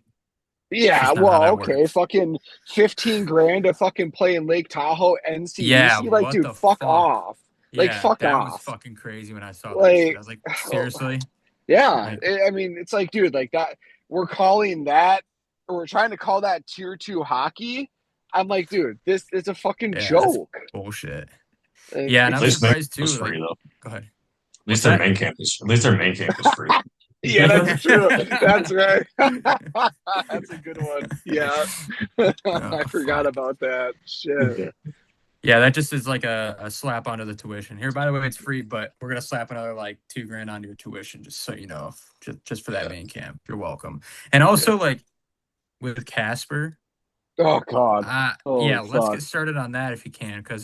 yeah, well, okay, works. Fucking $15,000 to fucking play in Lake Tahoe, NCDC. Yeah, like, dude, fuck off. Like, fuck that off. That was fucking crazy when I saw that shit. I was like, seriously? Yeah, I mean, it's like, dude, like that. We're calling that, or we're trying to call that tier 2 hockey. I'm like, dude, this is a fucking joke. Bullshit. Like, and I'm surprised too. Free, though. Go ahead. At least their main campus is free. Yeah, that's true. That's right. That's a good one. Yeah. I forgot about that. Shit. Yeah, that just is like a slap onto the tuition. Here, by the way, it's free, but we're gonna slap another like $2,000 onto your tuition, just so you know, just for that main camp. You're welcome. And also, like with Casper. Oh God. Let's get started on that if you can, because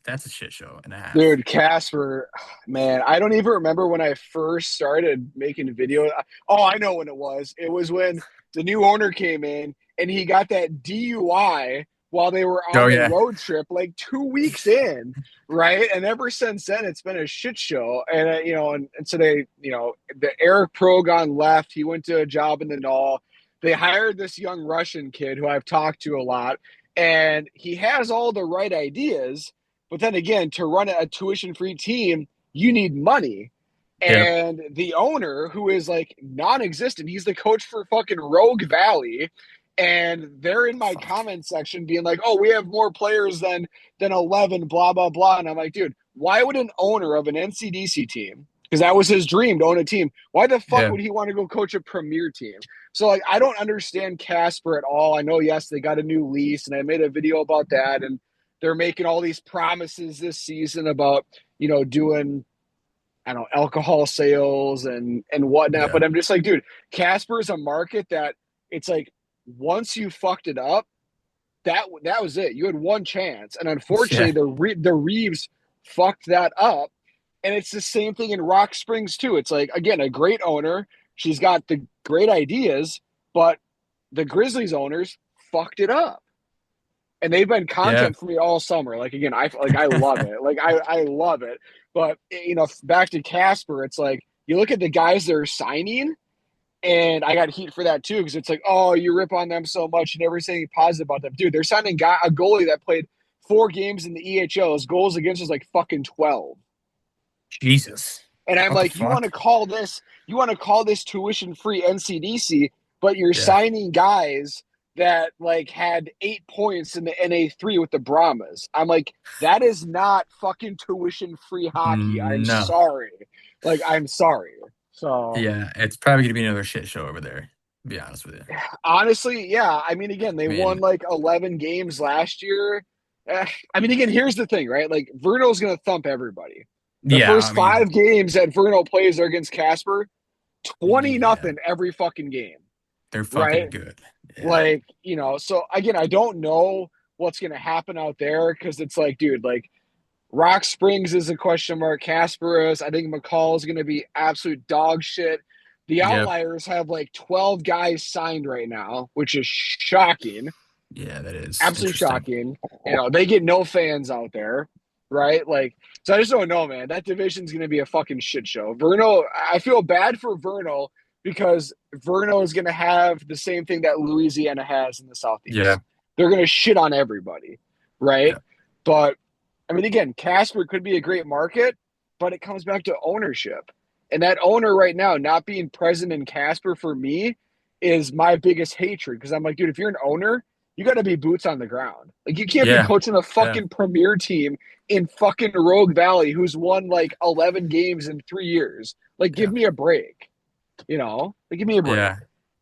that's a shit show and a half. Dude, Casper, man, I don't even remember when I first started making a video. Oh, I know when it was. It was when the new owner came in and he got that DUI while they were on the road trip, like 2 weeks in, right? And ever since then, it's been a shit show. And and so they, the Eric Progon left. He went to a job in the Null. They hired this young Russian kid who I've talked to a lot, and he has all the right ideas. But then again, to run a tuition-free team, you need money. And the owner, who is like non-existent, he's the coach for fucking Rogue Valley. And they're in my comment section being like, oh, we have more players than 11, blah, blah, blah. And I'm like, dude, why would an owner of an NCDC team, because that was his dream to own a team, why the fuck would he want to go coach a premier team? So, like, I don't understand Casper at all. I know, yes, they got a new lease, and I made a video about that. And they're making all these promises this season about, doing, I don't know, alcohol sales and whatnot. Yeah. But I'm just like, dude, Casper is a market that it's like, once you fucked it up, that was it. You had one chance, and unfortunately, Yeah. the Reeves fucked that up. And it's the same thing in Rock Springs too. It's like, again, a great owner. She's got the great ideas, but the Grizzlies owners fucked it up. And they've been Yeah. content for me all summer. Like, again, I love it. Like I love it. But back to Casper, it's like you look at the guys they're signing, and I got heat for that too, because it's like, oh, you rip on them so much and never say anything positive about them. Dude, they're signing a goalie that played 4 games in the EHL. His goals against was like fucking 12. Jesus. And I'm What the like, you want to fuck? call this tuition free NCDC, but you're Yeah. signing guys that like had 8 points in the NA3 with the Brahmas. I'm like, that is not fucking tuition free hockey. I'm No. sorry. Like, I'm sorry. So Yeah, it's probably gonna be another shit show over there, to be honest with you. honestly, yeah. I mean, again, they I won mean, like 11 games last year. I mean, again, here's the thing, right? Like, Verno's going to thump everybody. The yeah, I first mean, 5 games that Verno plays are against Casper, 20 yeah, nothing every fucking game, they're fucking right? good. Yeah. Like, so again, I don't know what's going to happen out there, because it's like, dude, like Rock Springs is a question mark. Casper is. I think McCall is going to be absolute dog shit. The Yep. Outliers have like 12 guys signed right now, which is shocking. Yeah, that is Absolutely interesting. shocking. They get no fans out there, right? Like, so I just don't know, man. That division's going to be a fucking shit show. Verno, I feel bad for Verno, because Verno is going to have the same thing that Louisiana has in the Yeah. Southeast. They're going to shit on everybody, right? Yeah. But I mean, again, Casper could be a great market, but it comes back to ownership. And that owner right now not being present in Casper for me is my biggest hatred, because I'm like, dude, if you're an owner, you got to be boots on the ground. Like, you can't be Yeah. coaching a Yeah. fucking premier team in fucking Rogue Valley who's won like 11 games in 3 years. Like, give Yeah. me a break. Like, give me a break. Yeah.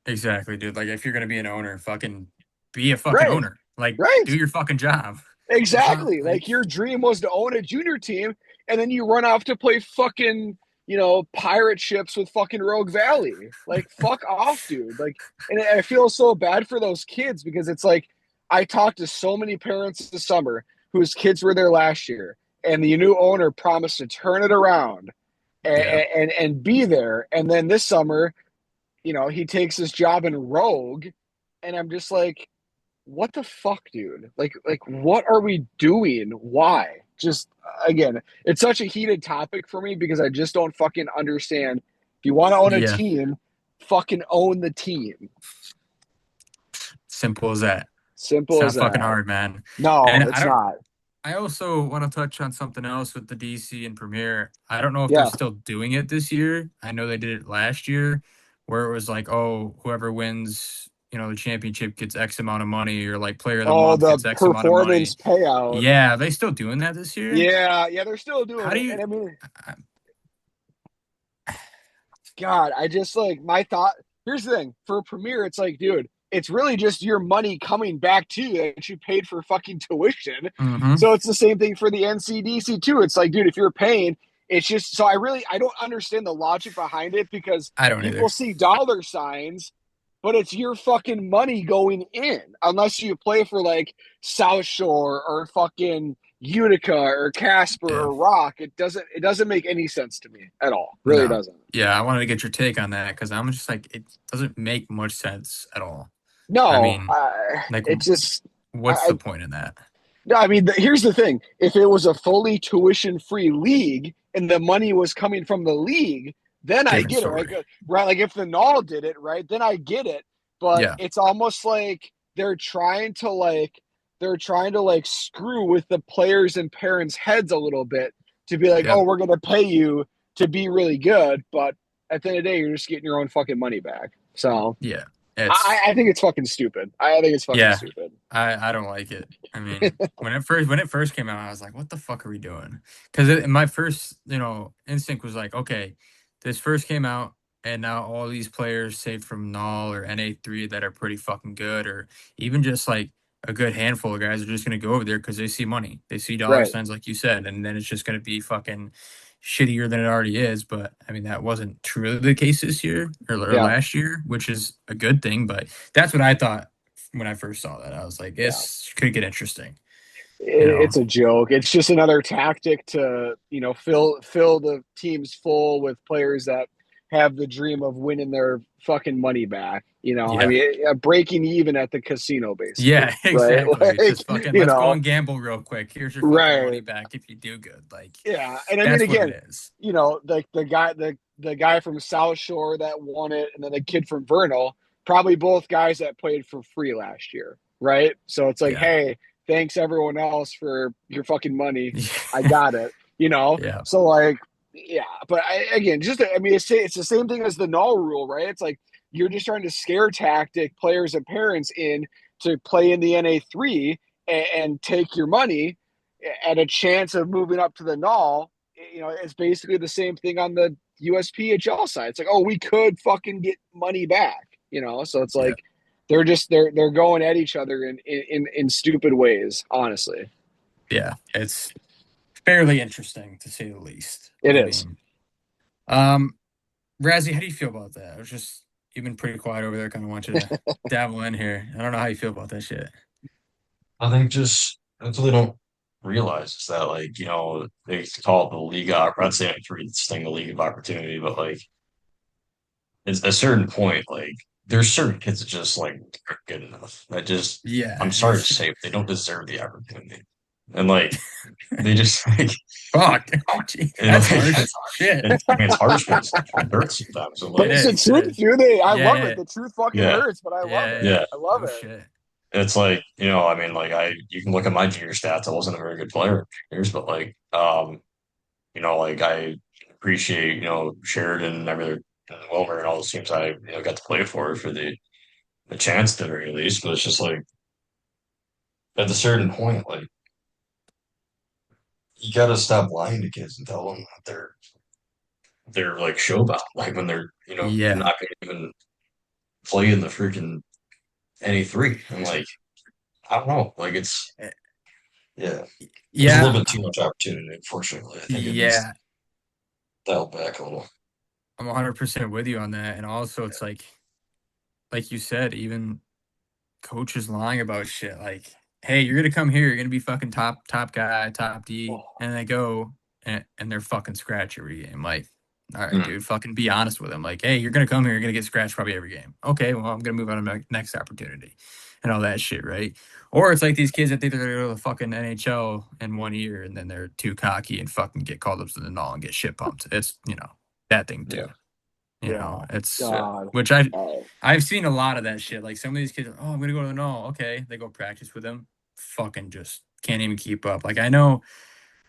Exactly, dude. Like, if you're gonna be an owner, fucking be a fucking Right. owner. Like, Right. do your fucking job. Exactly. Like, Like, your dream was to own a junior team, and then you run off to play fucking, pirate ships with fucking Rogue Valley. Like, fuck off, dude. Like, and I feel so bad for those kids, because it's like, I talked to so many parents this summer whose kids were there last year, and the new owner promised to turn it around and, yeah. and be there. And then this summer, he takes his job in Rogue, and I'm just like, what the fuck, dude? Like, what are we doing? Why? Just, again, it's such a heated topic for me, because I just don't fucking understand. If you want to own a Yeah. team, fucking own the team. Simple as that. Simple It's not as that. fucking hard, man. No, And it's not. I also want to touch on something else with the DC and Premier. I don't know if they're Yeah. still doing it this year. I know they did it last year, where it was like, oh, whoever wins, the championship gets X amount of money, or like player of the Oh, month the gets X amount of money. performance payout. Yeah, are they still doing that this year? Yeah, they're still doing How do it. you? And I mean, I- God, I just like my thought. Here's the thing for Premier, it's like, dude, it's really just your money coming back to you that you paid for fucking tuition. Mhm. So it's the same thing for the NCDC too. It's like, dude, if you're paying, it's just so I don't understand the logic behind it, because I don't people either. see dollar signs, but it's your fucking money going in, unless you play for like South Shore or fucking Utica or Casper Yeah. or Rock. It doesn't make any sense to me at all. Really No. doesn't. Yeah, I wanted to get your take on that, because I'm just like, it doesn't make much sense at all. No, I mean, like, it just what's I, the point in that? no. I mean, here's the thing: if it was a fully tuition-free league and the money was coming from the league, then I Different get it, story. right? Like if the Null did it, right? Then I get it. But Yeah. it's almost like they're trying to like screw with the players and parents' heads a little bit, to be like, Yep. oh, we're gonna pay you to be really good, but at the end of the day, you're just getting your own fucking money back. So Yeah. It's I think it's fucking stupid. I think it's fucking Yeah. stupid. I don't like it. I mean, when it first came out, I was like, "What the fuck are we doing?" Because my first, instinct was like, "Okay, this first came out, and now all these players, say from Null or NA3, that are pretty fucking good, or even just like a good handful of guys, are just gonna go over there because they see money, they see dollar Right. signs, like you said, and then it's just gonna be fucking shittier than it already is." But I mean, that wasn't truly the case this year or Yeah. last year, which is a good thing. But that's what I thought when I first saw that. I was like, this could get interesting. It's a joke. It's just another tactic to, fill the teams full with players that have the dream of winning their fucking money back. I Yeah. mean, breaking even at the casino, basically, Yeah, right? exactly. It's just fucking, let's go and gamble real quick. Here's your fucking money right? back if you do good. Like, Yeah, and I mean, that's what again, it is. like the guy from South Shore that won it, and then the kid from Vernal, probably both guys that played for free last year, right? So it's like, Yeah. hey, thanks everyone else for your fucking money. I got it, Yeah. So like, yeah, but again, I mean, it's the same thing as the null rule, right? It's like you're just trying to scare tactic players and parents in to play in the NA3 and take your money at a chance of moving up to the null. It's basically the same thing on the USPHL side. It's like, oh, we could fucking get money back, So it's like they're going at each other in stupid ways, honestly. Yeah. It's fairly interesting to say the least. It is. Razzie, how do you feel about that? You've been pretty quiet over there. Kind of want you to dabble in here. I don't know how you feel about that shit. I think just that's what they don't realize is that like, they call it the league of, I'd say like three this thing the league of opportunity, but like it's a certain point, like there's certain kids that just like aren't good enough. Yeah. I'm sorry to say, but they don't deserve the opportunity. And like they just like Fuck. Oh, gee, that's harsh. Shit. I mean, it's harsh, but it hurts sometimes. And, But like, it's the truth, dude. I love it. The truth fucking Yeah. hurts, but I love it. Yeah. I love Oh, it. shit. It's like, I mean, like you can look at my junior stats. I wasn't a very good player in juniors, but like, like I appreciate, Sheridan and everything, and Wilmer and all those teams I, got to play for the chance at the very least. But it's just like at a certain point, like you got to stop lying to kids and tell them that they're like showbound, like when they're, Yeah. not going to even play in the freaking NA3. I'm like, I don't know, like it's. Yeah. There's a little bit too much opportunity, unfortunately. I think it needs to dial back a little. I'm 100% with you on that. And also, it's like you said, even coaches lying about shit. Like, hey, you're gonna come here, you're gonna be fucking top guy, top D, and they go and they're fucking scratch every game. Like, all right, dude, fucking be honest with them. Like, hey, you're gonna come here, you're gonna get scratched probably every game. Okay, well, I'm gonna move on to the next opportunity, and all that shit, right? Or it's like these kids that think they're gonna go to the fucking NHL in 1 year, and then they're too cocky and fucking get called up to the null and get shit pumped. It's that thing too. It's which I've seen a lot of that shit. Like some of these kids, oh, I'm gonna go to the null. Okay, they go practice with them. Fucking just can't even keep up. Like I know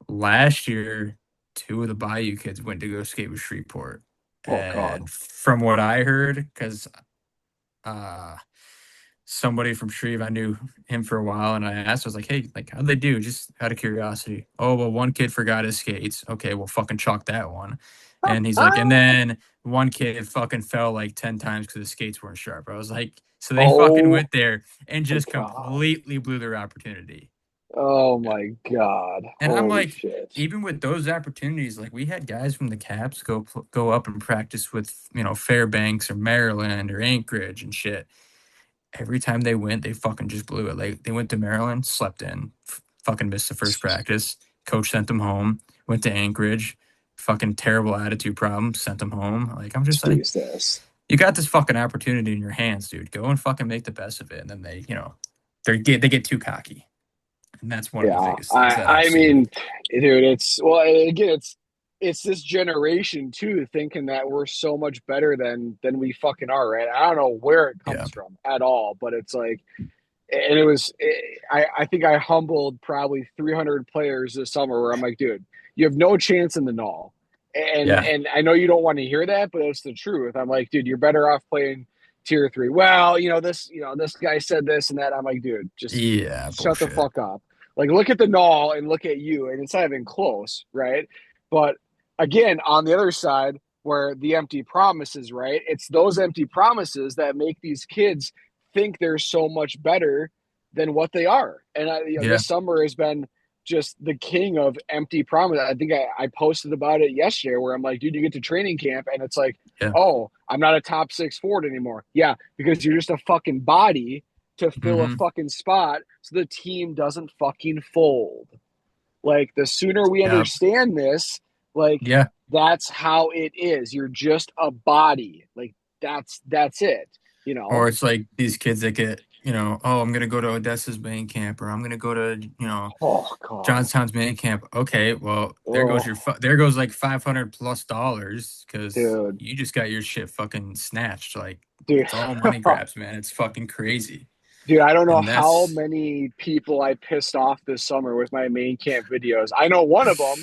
last year, 2 of the Bayou kids went to go skate with Shreveport, and from what I heard, because somebody from Shreve, I knew him for a while, and I asked, I was like, hey, like how'd they do? Just out of curiosity. Oh well, one kid forgot his skates. Okay, well fucking chalk that one. And he's like, and then one kid fucking fell like 10 times because the skates weren't sharp. I was like, so they fucking went there and just completely blew their opportunity. Oh my God. And I'm like, even with those opportunities, like we had guys from the Caps go up and practice with, Fairbanks or Maryland or Anchorage and shit. Every time they went, they fucking just blew it. Like they went to Maryland, slept in, fucking missed the first practice. Coach sent them home, went to Anchorage. Fucking terrible attitude problem, sent them home. Like I'm just like, you got this fucking opportunity in your hands, dude. Go and fucking make the best of it. And then they they get too cocky, and that's one of the biggest things. I mean, dude, it's this generation too, thinking that we're so much better than we fucking are, right? I don't know where it comes from at all, but it's like, and I think I humbled probably 300 players this summer where I'm like, dude, you have no chance in the null. And I know you don't want to hear that, but it's the truth. I'm like, dude, you're better off playing tier 3. Well, this guy said this and that. I'm like, dude, just shut the fuck up. Like, look at the null and look at you, and it's not even close, right? But again, on the other side, where the empty promises, right? It's those empty promises that make these kids think they're so much better than what they are. And this summer has been just the king of empty promise. I think I posted about it yesterday where I'm like, dude, you get to training camp and it's like, oh, I'm not a top 6 forward anymore. Yeah, because you're just a fucking body to fill a Mm-hmm. fucking spot so the team doesn't fucking fold. Like, the sooner we Yeah. understand this, like, Yeah. that's how it is. You're just a body. Like, that's it, you know? Or it's like these kids that get, oh, I'm gonna go to Odessa's main camp, or I'm gonna go to, Oh, God. Johnstown's main camp. Okay, well, Oh, there goes like $500+ because dude. you just got your shit fucking snatched. Like, Dude. it's all money grabs, man. It's fucking crazy. Dude, I don't know And how that's many people I pissed off this summer with my main camp videos. I know one of them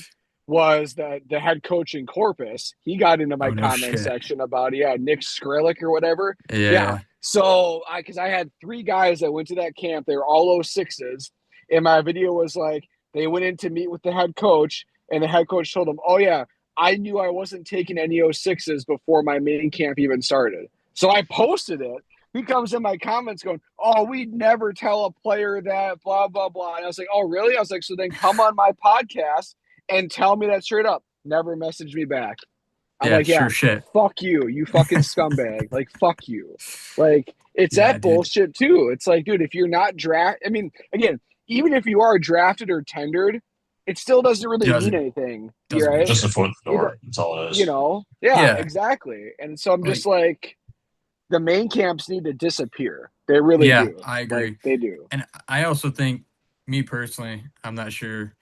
was the head coach in Corpus. He got into my oh no comment shit. section about, yeah, Nick Skrillex or whatever. Yeah. Yeah. So, because I had 3 guys that went to that camp, they were all 06s. And my video was like, they went in to meet with the head coach, and the head coach told them, oh, yeah, I knew I wasn't taking any 06s before my main camp even started. So I posted it. He comes in my comments going, oh, we'd never tell a player that, blah, blah, blah. And I was like, oh, really? I was like, so then come on my podcast and tell me that straight up. Never messaged me back. I'm Yeah, like, yeah, sure shit. fuck you, you fucking scumbag. Like, fuck you. Like, it's Yeah, that dude. bullshit too. It's like, dude, if you're not I mean, again, even if you are drafted or tendered, it still doesn't really mean Doesn't anything, doesn't mean right? Just a shit. foot in the It, door. That's all it you is. know, yeah, Yeah. exactly. And so I'm just Like, like, the main camps need to disappear. They really yeah, do. I Like, agree. they do. And I also think, me personally, I'm not sure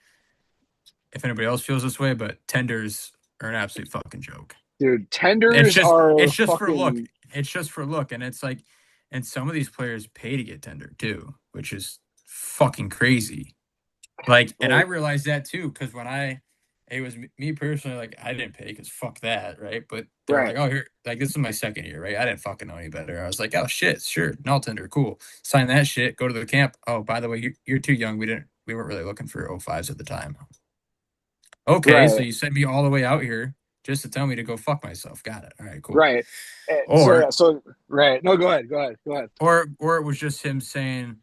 if anybody else feels this way, but tenders are an absolute fucking joke. Dude, It's tenders just are it's just for look. fucking It's just for look. And it's like, and some of these players pay to get tender too, which is fucking crazy. Like, and I like, realized that too, because it was me personally, like, I didn't pay because fuck that, right? But they're right. like, oh, here, like, this is my second year, right? I didn't fucking know any better. I was like, oh shit, sure, null tender, cool. Sign that shit, go to the camp. Oh, by the way, you're too young. We weren't really looking for 05s at the time. Okay, so Right. you sent me all the way out here just to tell me to go fuck myself. Got it. All right, cool. Right. So Or yeah, so right. No, go ahead. Go ahead. Go ahead. or it was just him saying,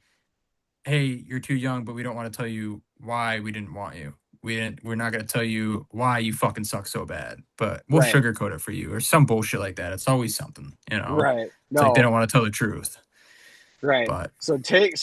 hey, you're too young, but we don't want to tell you why we didn't want you. We're not going to tell you why you fucking suck so bad, but we'll Right. sugarcoat it for you or some bullshit like that. It's always something, Right. It's like they No. don't want to tell the truth. Right. But So take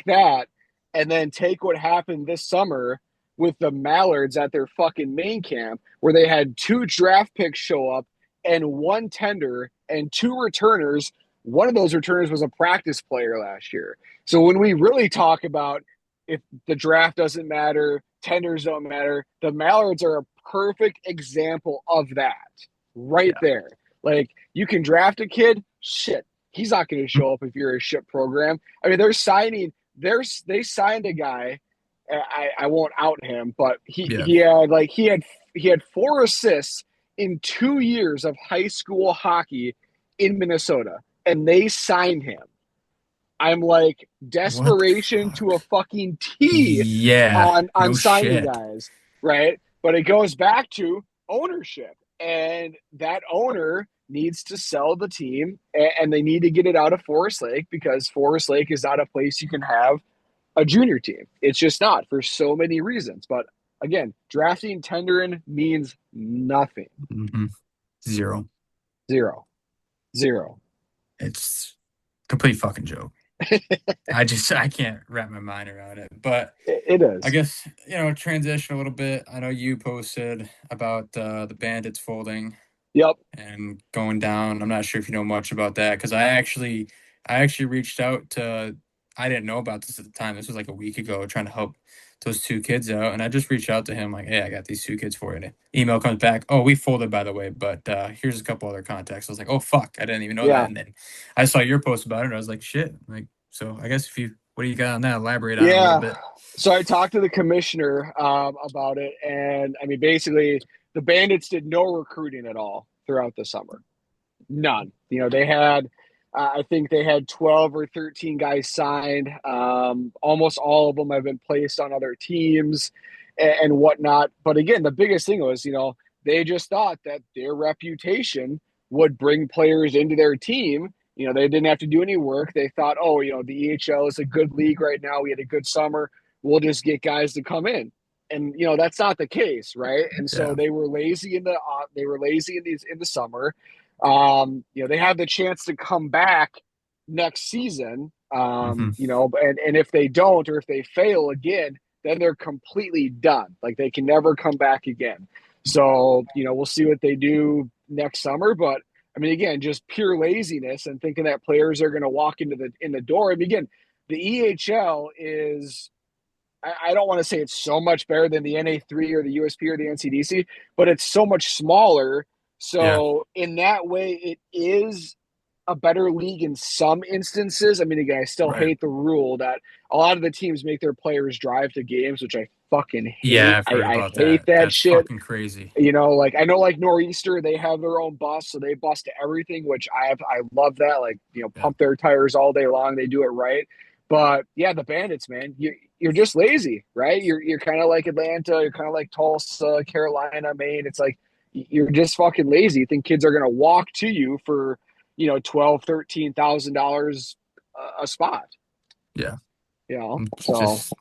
that, and then take what happened this summer with the Mallards at their fucking main camp, where they had 2 draft picks show up and 1 tender and 2 returners. One of those returners was a practice player last year. So when we really talk about, if the draft doesn't matter, tenders don't matter, the Mallards are a perfect example of that right yeah. there. Like, you can draft a kid, shit, he's not going to show up if you're a shit program. I mean, they signed a guy. I won't out him, but Yeah. he had 4 assists in 2 years of high school hockey in Minnesota, and they signed him. I'm like, desperation to a fucking T Yeah. on No signing shit. guys, right? But it goes back to ownership, and that owner needs to sell the team, and they need to get it out of Forest Lake, because Forest Lake is not a place you can have a junior team. It's just not, for so many reasons. But again, drafting tendering means nothing. Mhm. Zero. Zero. It's complete fucking joke. I can't wrap my mind around it. But It is. I guess, transition a little bit. I know you posted about the Bandits folding Yep. and going down. I'm not sure if you know much about that, because I actually reached out to. I didn't know about this at the time. This was like a week ago, trying to help those 2 kids out, and I just reached out to him like, "Hey, I got these 2 kids for you." And email comes back, "Oh, we folded, by the way, but here's a couple other contacts." I was like, "Oh fuck, I didn't even know Yeah. that." And then I saw your post about it, and I was like, "Shit!" Like, so I guess what do you got on that? Elaborate on it a little bit. So I talked to the commissioner about it, and I mean, basically, the Bandits did no recruiting at all throughout the summer. None. They had, I think they had 12 or 13 guys signed. Almost all of them have been placed on other teams and whatnot. But again, the biggest thing was, they just thought that their reputation would bring players into their team. They didn't have to do any work. They thought, oh, the EHL is a good league right now. We had a good summer. We'll just get guys to come in. And that's not the case, right? And so Yeah. they were lazy in the summer. They have the chance to come back next season, Hmm. And if they don't, or if they fail again, then they're completely done. Like they can never come back again. So, we'll see what they do next summer. But I mean, again, just pure laziness and thinking that players are going to walk in the door. I mean, again, the EHL is, I don't want to say it's so much better than the NA3 or the USP or the NCDC, but it's so much smaller. Yeah. So in that way, it is a better league in some instances. I mean, again, I still Right. hate the rule that a lot of the teams make their players drive to games, which I fucking Yeah, hate. I've heard I about hate that. that That's shit. fucking crazy. Like I know, like Nor'easter, they have their own bus, so they bus to everything, which I love that. Like Yeah. pump their tires all day long. They do it right. But yeah, the Bandits, man, you're just lazy, right? You're kind of like Atlanta, you're kind of like Tulsa, Carolina, Maine. It's like you're just fucking lazy. You think kids are gonna walk to you for $12,000-$13,000 a spot? Yeah. It's So just,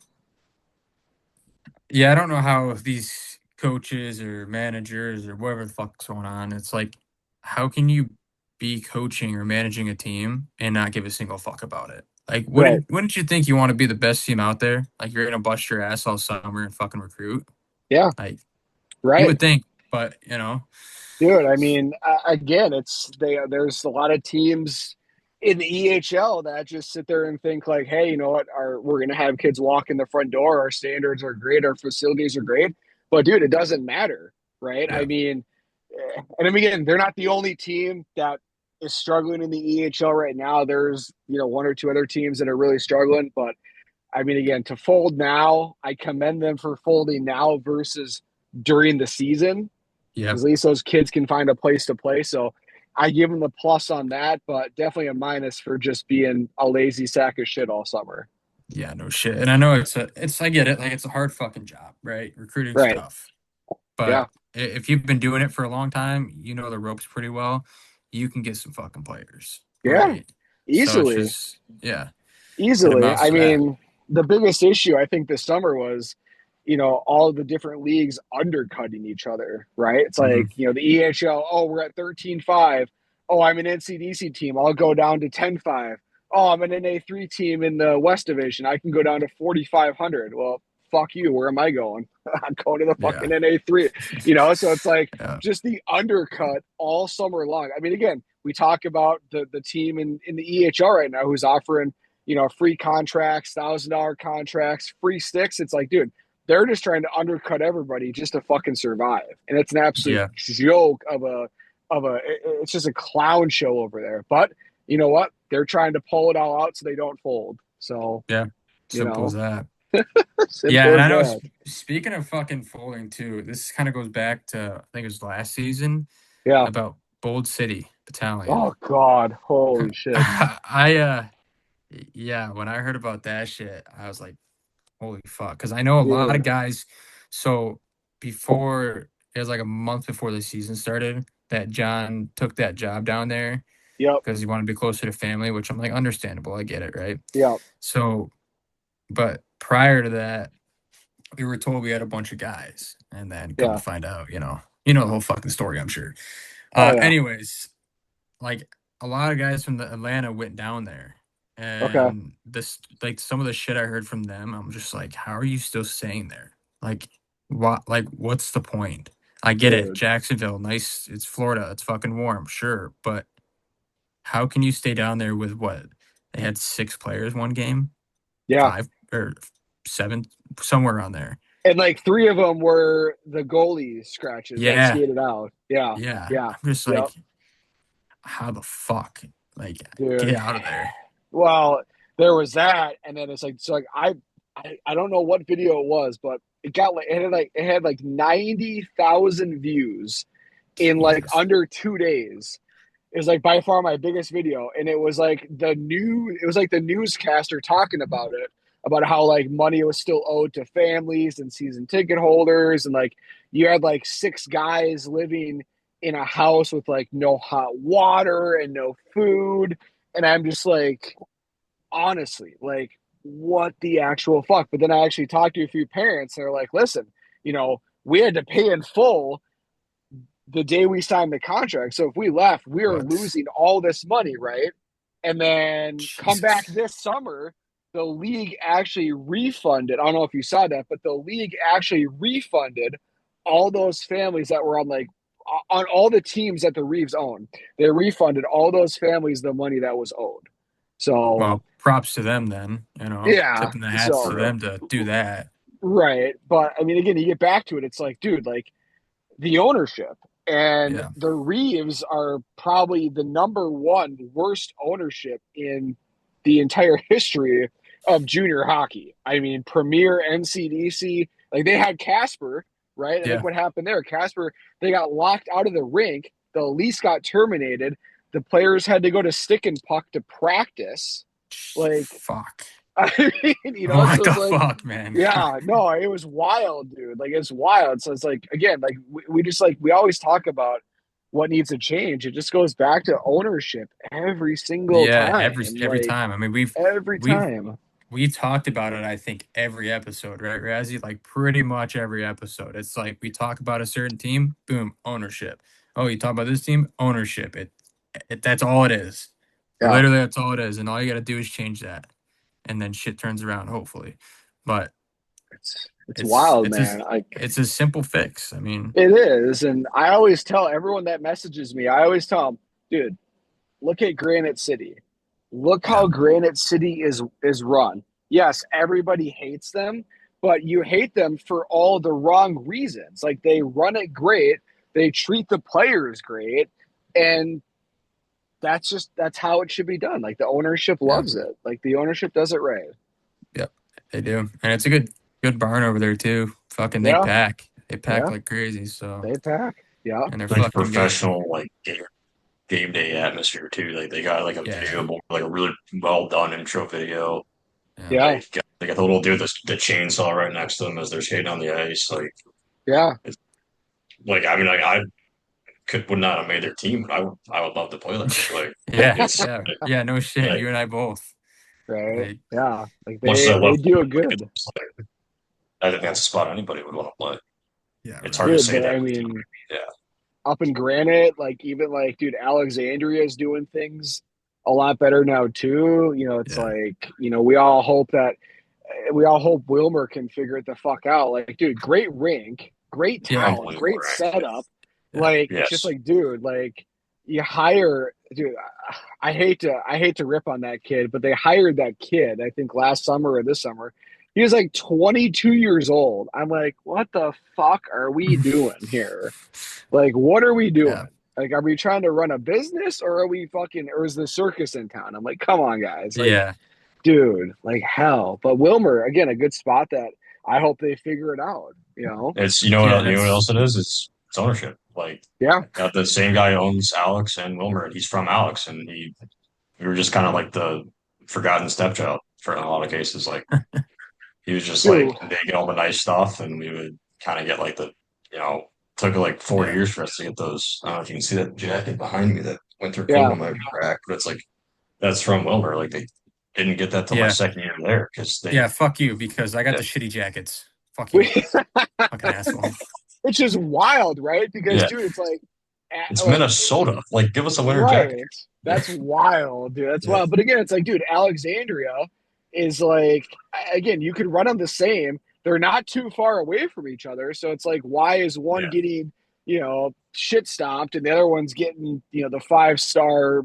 yeah, I don't know how these coaches or managers or whatever the fuck's going on. It's like, how can you be coaching or managing a team and not give a single fuck about it? Like, right, wouldn't you think you want to be the best team out there? Like, you're gonna bust your ass all summer and fucking recruit. yeah, Like, you right. would think, but Dude, I mean, again, there's a lot of teams in the EHL that just sit there and think like, hey, you know what? We're gonna have kids walk in the front door. Our standards are great. Our facilities are great. But dude, it doesn't matter, right? I yeah, mean, and I mean, again, they're not the only team that is struggling in the EHL right now. There's one or two other teams that are really struggling. But I mean, again, to fold now, I commend them for folding now versus during the season yeah, because at least those kids can find a place to play. So I give them the plus on that, but definitely a minus for just being a lazy sack of shit all summer. yeah, no shit. And I know I get it. Like, it's a hard fucking job, right? Recruiting Right. stuff. Yeah. But if you've been doing it for a long time, you know the ropes pretty well. You can get some fucking players, Yeah. right? So it's Easily. just, yeah, it Easily. amounts I to that. mean, the biggest issue I think this summer was, all the different leagues undercutting each other, right? It's Hmm. like, the EHL, oh, we're at 13-5. Oh, I'm an NCDC team. I'll go down to 10-5. Oh, I'm an NA3 team in the West Division. I can go down to 4,500. Well, fuck you. Where am I going? I'm going to the Yeah, fucking NA3. So it's like yeah, just the undercut all summer long. I mean, again, we talk about the team in the EHL right now who's offering, free contracts, $1,000 contracts, free sticks. It's like, dude, they're just trying to undercut everybody just to fucking survive, and it's an absolute yeah, joke it's just a clown show over there. But you know what? They're trying to pull it all out so they don't fold. So yeah. you Simple as know, that. Yeah, simple and as I know. that. Speaking of fucking folding too, this kind of goes back to, I think it was last season, Yeah. about Bold City Battalion. Oh God, holy shit. I yeah, when I heard about that shit, I was like, holy fuck. Because I know a lot Dude. of guys. So before, it was like a month before the season started, that John took that job down there Yep. because he wanted to be closer to family, which I'm like, understandable. I get it, right? Yep. So, but prior to that, we were told we had a bunch of guys. And then come to Yeah. find out, the whole fucking story, I'm sure. Oh yeah. Anyways, like a lot of guys from the Atlanta went down there. Okay. And this, like, some of the shit I heard from them, I'm just like, how are you still staying there? Like, what? Like, what's the point? I get it, Dude. Jacksonville, nice. It's Florida. It's fucking warm, sure, but how can you stay down there with what? They had 6 players one game, Yeah. 5 or 7, somewhere around there. And like 3 of them were the goalie scratches that Yeah, skated out. Yeah. yeah. Yeah. I'm just Yep. like, how the fuck? Like, Dude. get out of there. Well, there was that, and then it's like so like I don't know what video it was, but it had like 90,000 views in like Jesus. under 2 days. It was like by far my biggest video, and it was like the newscaster talking about how like money was still owed to families and season ticket holders, and like you had like 6 guys living in a house with like no hot water and no food, and I'm just like, honestly, like, what the actual fuck? But then I actually talked to a few parents, and they're like, listen, we had to pay in full the day we signed the contract. So if we left, we were What? losing all this money, right? And then come back Jesus. this summer, the league actually refunded. I don't know if you saw that, but the league actually refunded all those families that were on all the teams that the Reeves own. They refunded all those families the money that was owed. So Well, props to them then, yeah, tipping the hats so to them to do that. right. But I mean, again, you get back to it, it's like, dude, like the ownership and Yeah. the Reeves are probably the number one worst ownership in the entire history of junior hockey. I mean, Premier, NCDC, like they had Casper, right? And like Yeah. what happened there, Casper, they got locked out of the rink. The lease got terminated. The players had to go to stick and puck to practice. Like, Fuck. I mean, What so the it's like, fuck, man? yeah, no, it was wild, dude. Like it's wild. So it's like again, like we just like we always talk about what needs to change. It just goes back to ownership every single Yeah, time. every Like time. I mean, we've every we've time. we talked about it, I think, every episode, right, Razzie? Like pretty much every episode. It's like we talk about a certain team, boom, ownership. Oh, you talk about this team, ownership. That's all it is. Yeah. Literally, that's all it is. And all you got to do is change that, and then shit turns around, hopefully. But It's it's wild, it's a man. Like it's a simple fix. I mean, it is. And I always tell everyone that messages me, I always tell them, dude, look at Granite City. Look yeah, how Granite City is run. Yes, everybody hates them, but you hate them for all the wrong reasons. Like they run it great, they treat the players great, and that's how it should be done. Like the ownership yeah, loves it. Like the ownership does it right. yep, they do, and it's a good barn over there too. Fucking, Yeah, they pack yeah, like crazy. So, they pack. Yeah, and they're Like fucking good. professional, like game day atmosphere too. Like they got like a Yeah, video board, like a really well done intro video. yeah, yeah, They got the little dude, the chainsaw right next to them as they're skating on the ice. Like yeah. it's like I mean, like I would not have made their team, but I would love to play that. Like yeah, it's yeah, yeah. No shit. like You and I both. Right. Like, Yeah. Like much as I they love, do it like, good. I think that's a spot anybody would want to play. yeah, It's hard right. to Dude, say but that I with mean, yeah. up in Granite, like even like, dude, Alexandria is doing things a lot better now too. It's Yeah, like, we all hope Wilmer can figure it the fuck out. Like, dude, great rink, great yeah, town, Unbelievable, great right? setup. yeah, Like, it's just Yes. like, dude, like you hire, dude. I hate to rip on that kid, but they hired that kid. I think last summer or this summer. He was like 22 years old. I'm like, what the fuck are we doing here? Like, what are we doing? yeah, Like, are we trying to run a business or or is the circus in town? I'm like, come on, guys. Like, yeah, dude, like hell. But Wilmer, again, a good spot that I hope they figure it out. It's yeah. you know what That's else it is? It's ownership. Like Yeah. got the same guy owns Alex and Wilmer, and he's from Alex, and we were just kind of like the forgotten stepchild for in a lot of cases. Like he was just Dude. like they get all the nice stuff, and we would kind of get like the you know took like 4 years for us to get those. I don't know if you can see that jacket behind me, that winter coat Yeah. on my back, but it's like that's from Wilmer. Like they didn't get that till my yeah, second year there because yeah. they Fuck you, because I got yeah, the shitty jackets. Fuck you, We, fucking asshole. it's just wild, right? Because yeah. dude, it's like It's like Minnesota. Like give us a winter jacket. right. That's wild, dude. That's Yeah, wild. But again, it's like, dude, Alexandria is like again, you could run them the same. They're not too far away from each other. So it's like, why is one Yeah, getting, shit stomped and the other one's getting, the 5-star,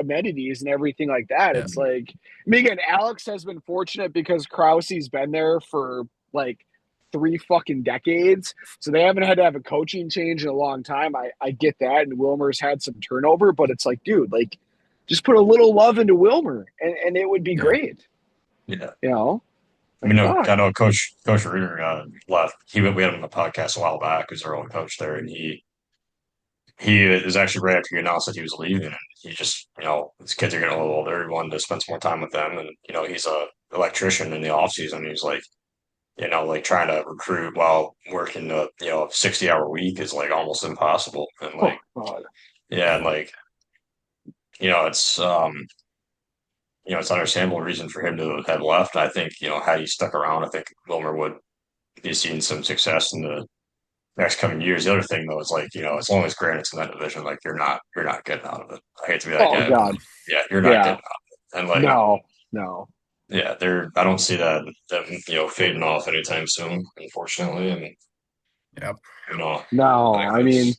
amenities and everything like that. yeah, It's like, I mean, again, Alex has been fortunate because Krause's been there for like 3 fucking decades. So they haven't had to have a coaching change in a long time. I get that. And Wilmer's had some turnover, but it's like, dude, like just put a little love into Wilmer and it would be yeah, great. yeah. You know? I Like mean, no, fuck. I know Coach Reeder left. We had him on the podcast a while back. Who's our own coach there, and he is actually right after he announced that he was leaving, and he just his kids are getting a little older. He wanted to spend some more time with them, and he's a electrician in the off season. He's like like trying to recruit while working a 60-hour week is like almost impossible, and Oh like god. yeah, and yeah, like it's it's understandable reason for him to have left. I think, had he stuck around, I think Wilmer would be seeing some success in the next coming years. The other thing though is like, as long as Granite's in that division, like you're not getting out of it. I hate to be that Oh guy, but God, like, yeah, you're not yeah, getting out of it. And like, no, no, yeah, I don't see them fading off anytime soon, unfortunately. And Yep. no. like I mean,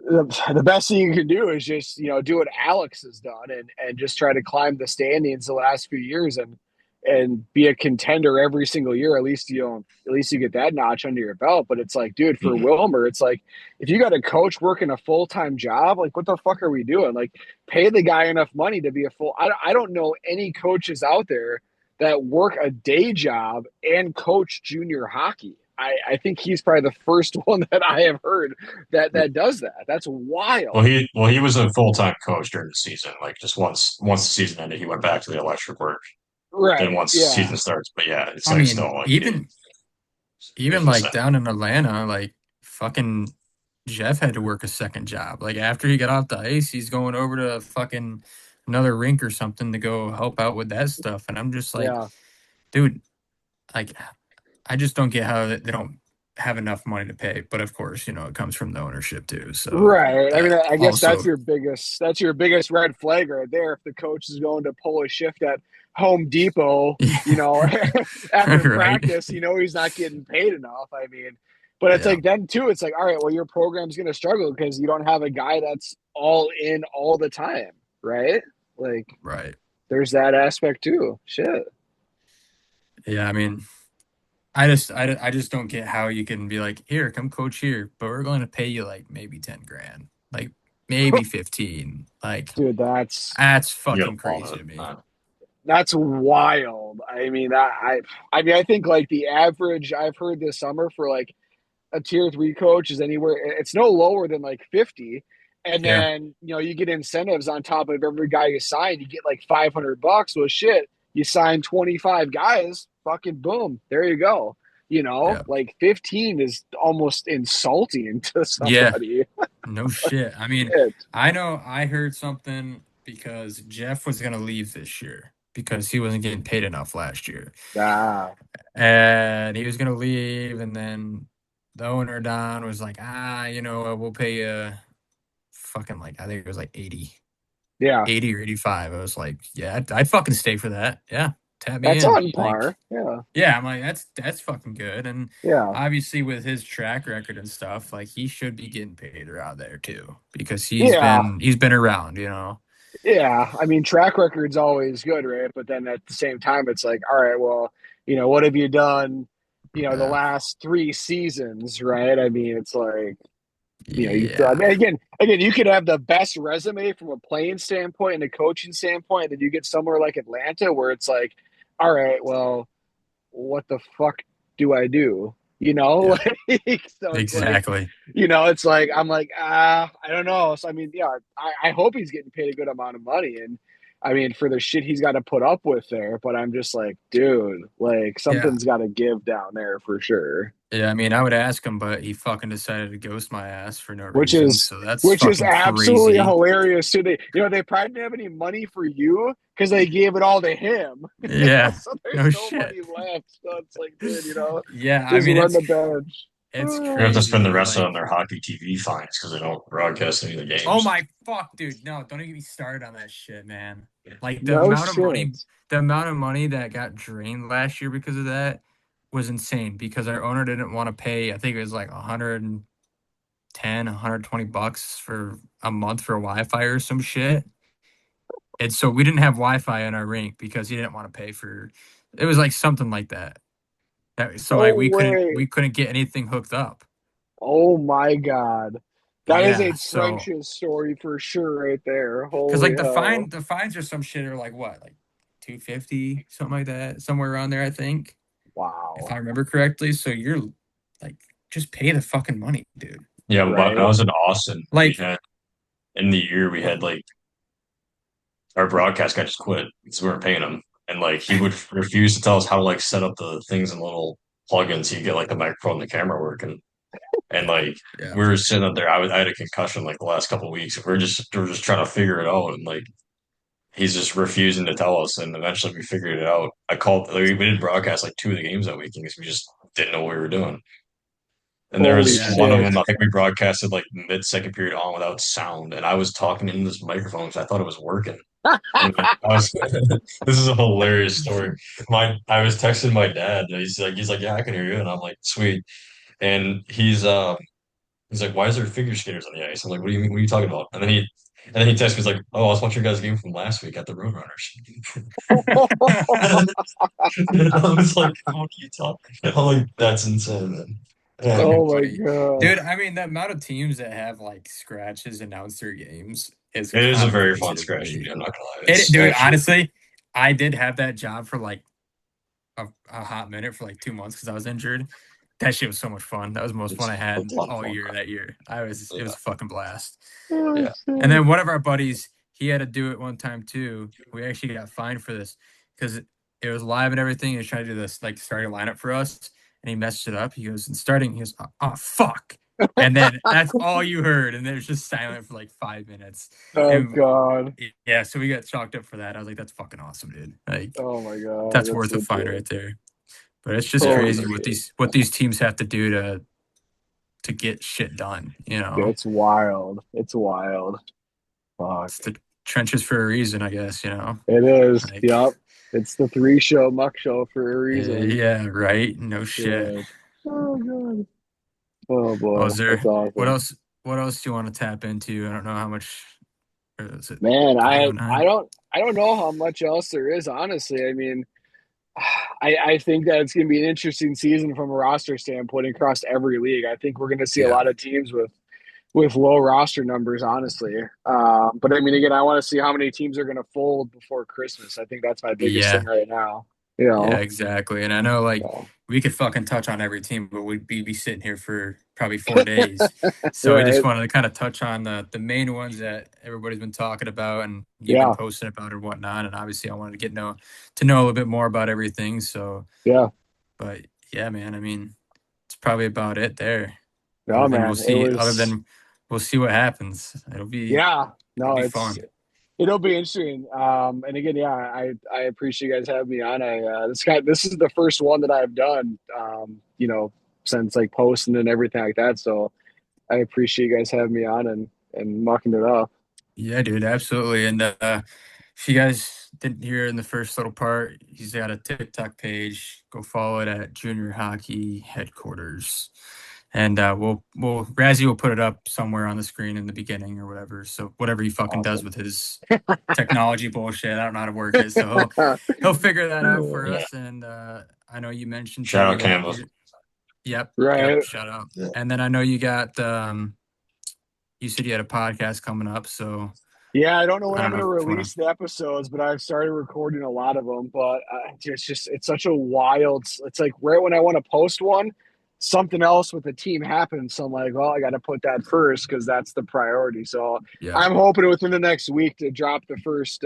that's the best thing you can do is just do what Alex has done and just try to climb the standings the last few years and be a contender every single year. At least you get that notch under your belt. But it's like, dude, for mhm. Wilmer, it's like if you got a coach working a full-time job, like what the fuck are we doing? Like pay the guy enough money to be a full. I don't know any coaches out there that work a day job and coach junior hockey. I think he's probably the first one that I have heard that does that. That's Well, wild. he was a full-time coach during the season. Like just once the season ended, he went back to the electric work. Then Right. once the Yeah. season starts, but yeah, it's I like mean, still like even it's the like same. down in Atlanta, like fucking Jeff had to work a second job. Like after he got off the ice, he's going over to fucking another rink or something to go help out with that stuff. And I'm just like, Yeah. dude, like I just don't get how they don't have enough money to pay. But of course, it comes from the ownership too. So Right. I mean, that I guess also, that's your biggest red flag right there. If the coach is going to pull a shift at Home Depot, after right? practice, he's not getting paid enough. I mean, but it's Yeah, like then too, it's like, all right, well, your program's going to struggle because you don't have a guy that's all in all the time, right? Like, right. there's that aspect too. Shit. Yeah, I mean, I just don't get how you can be like, here, come coach here, but we're going to pay you like maybe 10 grand, like maybe 15. Like Dude, that's that's You got to fucking follow crazy to me. it. That's wild. I mean, I mean, I think like the average I've heard this summer for like a tier three coach is anywhere. It's no lower than like 50, and Yeah, then you get incentives on top of every guy you sign. You get like $500. Well, shit, you sign 25 guys. Fucking boom, there you go. yeah, Like 15 is almost insulting to yeah. somebody. No shit. I mean, Shit. I know I heard something because Jeff was gonna leave this year because he wasn't getting paid enough last year. Ah, And he was gonna leave, and then the owner Don was like, we'll pay you fucking like I think it was like yeah, 80 or 85. I was like, yeah, I'd fucking stay for that. Yeah, tap me that's in. on Like, par. Yeah, yeah, I'm like, that's fucking good. And yeah, obviously with his track record and stuff, like he should be getting paid around there too because yeah. he's been around. Yeah, I mean, track record's always good, right? But then at the same time, it's like, all right, well, what have you done, the Yeah. last 3 seasons, right? I mean, it's like, I Yeah. mean, again, you could have the best resume from a playing standpoint and a coaching standpoint, then you get somewhere like Atlanta where it's like, all right, well, what the fuck do I do? Yeah. Like, so it's like, Exactly. it's like I'm like, I don't know. So I mean, yeah, I hope he's getting paid a good amount of money, and I mean for the shit he's got to put up with there. But I'm just like, dude, like Yeah. something's got to give down there for sure. Yeah, I mean, I would ask him, but he fucking decided to ghost my ass for no Which reason. is So that's which is fucking absolutely crazy. hilarious too. They probably didn't have any money for you because they gave it all to him. Yeah. So there's No no shit. money left. So it's like, dude, Yeah, I just mean, run the bench. it's You have to crazy, spend the dude. rest of it Like, on their hockey TV fines because they don't broadcast any of the oh games. my fuck, dude. No, don't even get me started on that shit, man. Like No shit. the amount of money that got drained last year because of that was insane because our owner didn't want to pay, I think it was like 110, $120 for a month for Wi-Fi or some shit. And so we didn't have Wi-Fi in our rink because he didn't want to pay for it was like something like that. So No like way. we couldn't get anything hooked up. Oh my God. That is a Yeah, so Trenches story for sure right there. because Holy like hell. the fines or some shit are like what, like 250, something like that, somewhere around there, I think, if I Wow. remember correctly. So you're like, just pay the fucking money, dude. Yeah, when I Right? was in Austin, we Like, had in the year we had like our broadcast guy just quit because we weren't paying him, and like he would refuse to tell us how to like set up the things and little plugins so you get like the microphone and the camera working. And like yeah, we were sitting up there, I had a concussion like the last couple of weeks. We're just trying to figure it out, and like he's just refusing to tell us. And eventually we figured it out. I called. Like, we did broadcast like 2 of the games that weekend because we just didn't know what we were doing. And there was Holy one of shit. them, I think we broadcasted like mid-second period on without sound, and I was talking into this microphone because I thought it was working. And this is a hilarious story. I was texting my dad, and he's like, yeah, I can hear you, and I'm like, sweet. And he's like, why is there figure skaters on the ice? I'm like, what do you mean? What are you talking about? And then he texts me, he's like, oh, I was watching your guys' game from last week at the Roadrunners. And I was like, what are you talking? I'm like, that's insane, man. Yeah. Fucking Oh my funny. god. Dude, I mean, the amount of teams that have like scratches announce their games is It is a kind of very crazy fun to scratch me. video. I'm not gonna lie. It, It's dude, actually honestly, I did have that job for like a hot minute for like 2 months because I was injured. That shit was so much fun. That was the most fun I a had lot of all fun. year that year. It was Yeah, a fucking blast. Oh, yeah. And then one of our buddies, he had to do it one time too. We actually got fined for this because it was live and everything. He was trying to do this like starting lineup for us, and he messed it up. He goes and starting. He goes, oh fuck, and then that's all you heard, and then it was just silent for like 5 minutes. oh And god. yeah, so we got chalked up for that. I was like, that's fucking awesome, dude. Like Oh my god. that's That's worth a fine legit. right there. But it's just Holy crazy shit. what these teams have to do to get shit done. You know, It's wild. It's wild. Fuck. it's the trenches for a reason, I guess. You know, It is. like Yep. It's the three show muck show for a reason. yeah, right. No shit. Yeah. Oh god. Oh Oh, boy. is there That's awesome. What else do you want to tap into? I don't know how much. Or is it Man, three oh I nine? don't know how much else there is, honestly. I mean, I think that it's going to be an interesting season from a roster standpoint across every league. I think we're going to see a Yeah, lot of teams with low roster numbers, honestly. But I mean, again, I want to see how many teams are going to fold before Christmas. I think that's my biggest thing yeah, right now. You yeah, know, exactly. And I know like so, we could fucking touch on every team, but we'd be sitting here for probably 4 days. So we just right? wanted to kind of touch on the main ones that everybody's been talking about and you've been Yeah, posting about and whatnot. And obviously, I wanted to to know a little bit more about everything. So, yeah. but yeah, man, I mean, it's probably about it there. No, Other than we'll man, it see, other was. than we'll see what happens. Yeah, It'll no, be it's fun. it'll be interesting. And again, yeah, I appreciate you guys having me on. This is the first one that I've done. Since like posting and everything like that. So I appreciate you guys having me on and mucking it up. Yeah, dude, absolutely. And if you guys didn't hear in the first little part, he's got a TikTok page. Go follow it at Junior Hockey Headquarters. And we'll Razzie will put it up somewhere on the screen in the beginning or whatever. So whatever he fucking does Awesome. with his technology bullshit, I don't know how to work it. So he'll figure that out for Yeah. us. And I know you mentioned Shout too out that Canvas. yep, Right. shout out. Yeah. And then I know you got you said you had a podcast coming up, so Yeah, I don't know when I I'm don't going know to if you wanna release the episodes, but I've started recording a lot of them. But it's such a wild. It's like right when I want to post one, something else with the team happens. So I'm like, well, I got to put that first because that's the priority. So yeah. I'm hoping within the next week to drop the first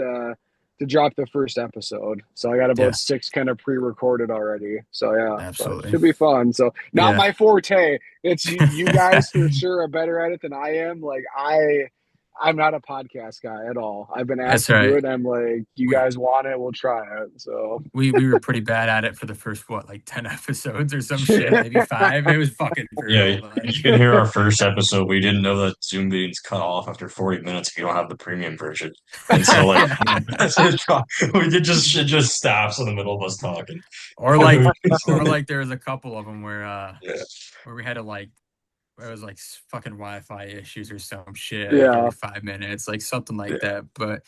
episode. So I got about Yeah. 6 kind of pre-recorded already. So yeah, so it Absolutely. should be fun. So not Yeah. my forte. It's you guys for sure are better at it than I am. Like I'm not a podcast guy at all. I've been asked That's to do right. it. And I'm like, you We guys want it? We'll try it. So we were pretty bad at it for the first like 10 episodes or some shit, maybe 5. It was fucking Yeah, brutal, but you can hear our first episode. We didn't know that Zoom meetings cut off after 40 minutes if you don't have the premium version. And so like we could it just stops in the middle of us talking. or like there was a couple of them Yeah. where we had to like it was like fucking Wi-Fi issues or some shit like yeah. every 5 minutes, like something like Yeah. that. But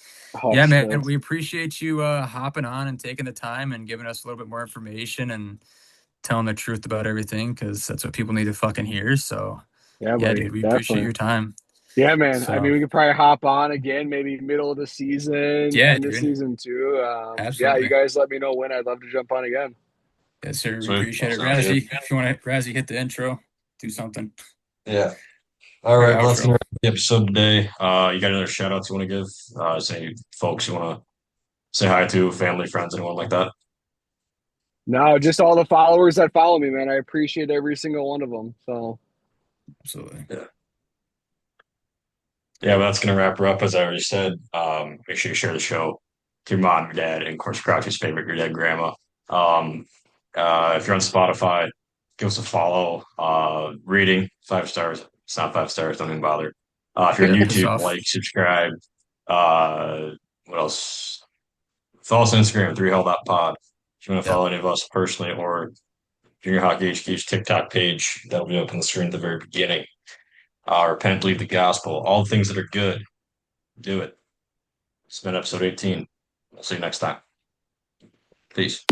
Oh, yeah, man, shit. we appreciate you hopping on and taking the time and giving us a little bit more information and telling the truth about everything because that's what people need to fucking hear. So Yeah, yeah, buddy. dude, we appreciate Definitely. your time. Yeah, man. I So mean, we could probably hop on again, maybe middle of the season, yeah, end of dude, season too. Yeah, you absolutely. guys let me know when. I'd love to jump on again. Yes, sir. We Sweet. appreciate it. Sounds good. Razzie, if you want to, Razzie, hit the intro, do something. Yeah. All Or right, well, that's outro. the episode today. You got another shout out you want to give? Any folks you want to say hi to, family, friends, anyone like that? No, just all the followers that follow me, man. I appreciate every single one of them. So Absolutely. Yeah, but that's gonna wrap her up as I already said. Make sure you share the show to your mom, your dad, and of course Crouchy's favorite, your dead grandma. If you're on Spotify, give us a follow. Rating 5 stars. It's not 5 stars. Don't even bother. If you're on Yeah, piss YouTube, off. like, subscribe. What else? Follow us on Instagram, 3hell.pod. If you want to Yep. follow any of us personally or Junior Hockey HQ's TikTok page, that'll be up on the screen at the very beginning. Repent, believe the gospel, all the things that are good. Do it. It's been episode 18. We'll see you next time. Peace.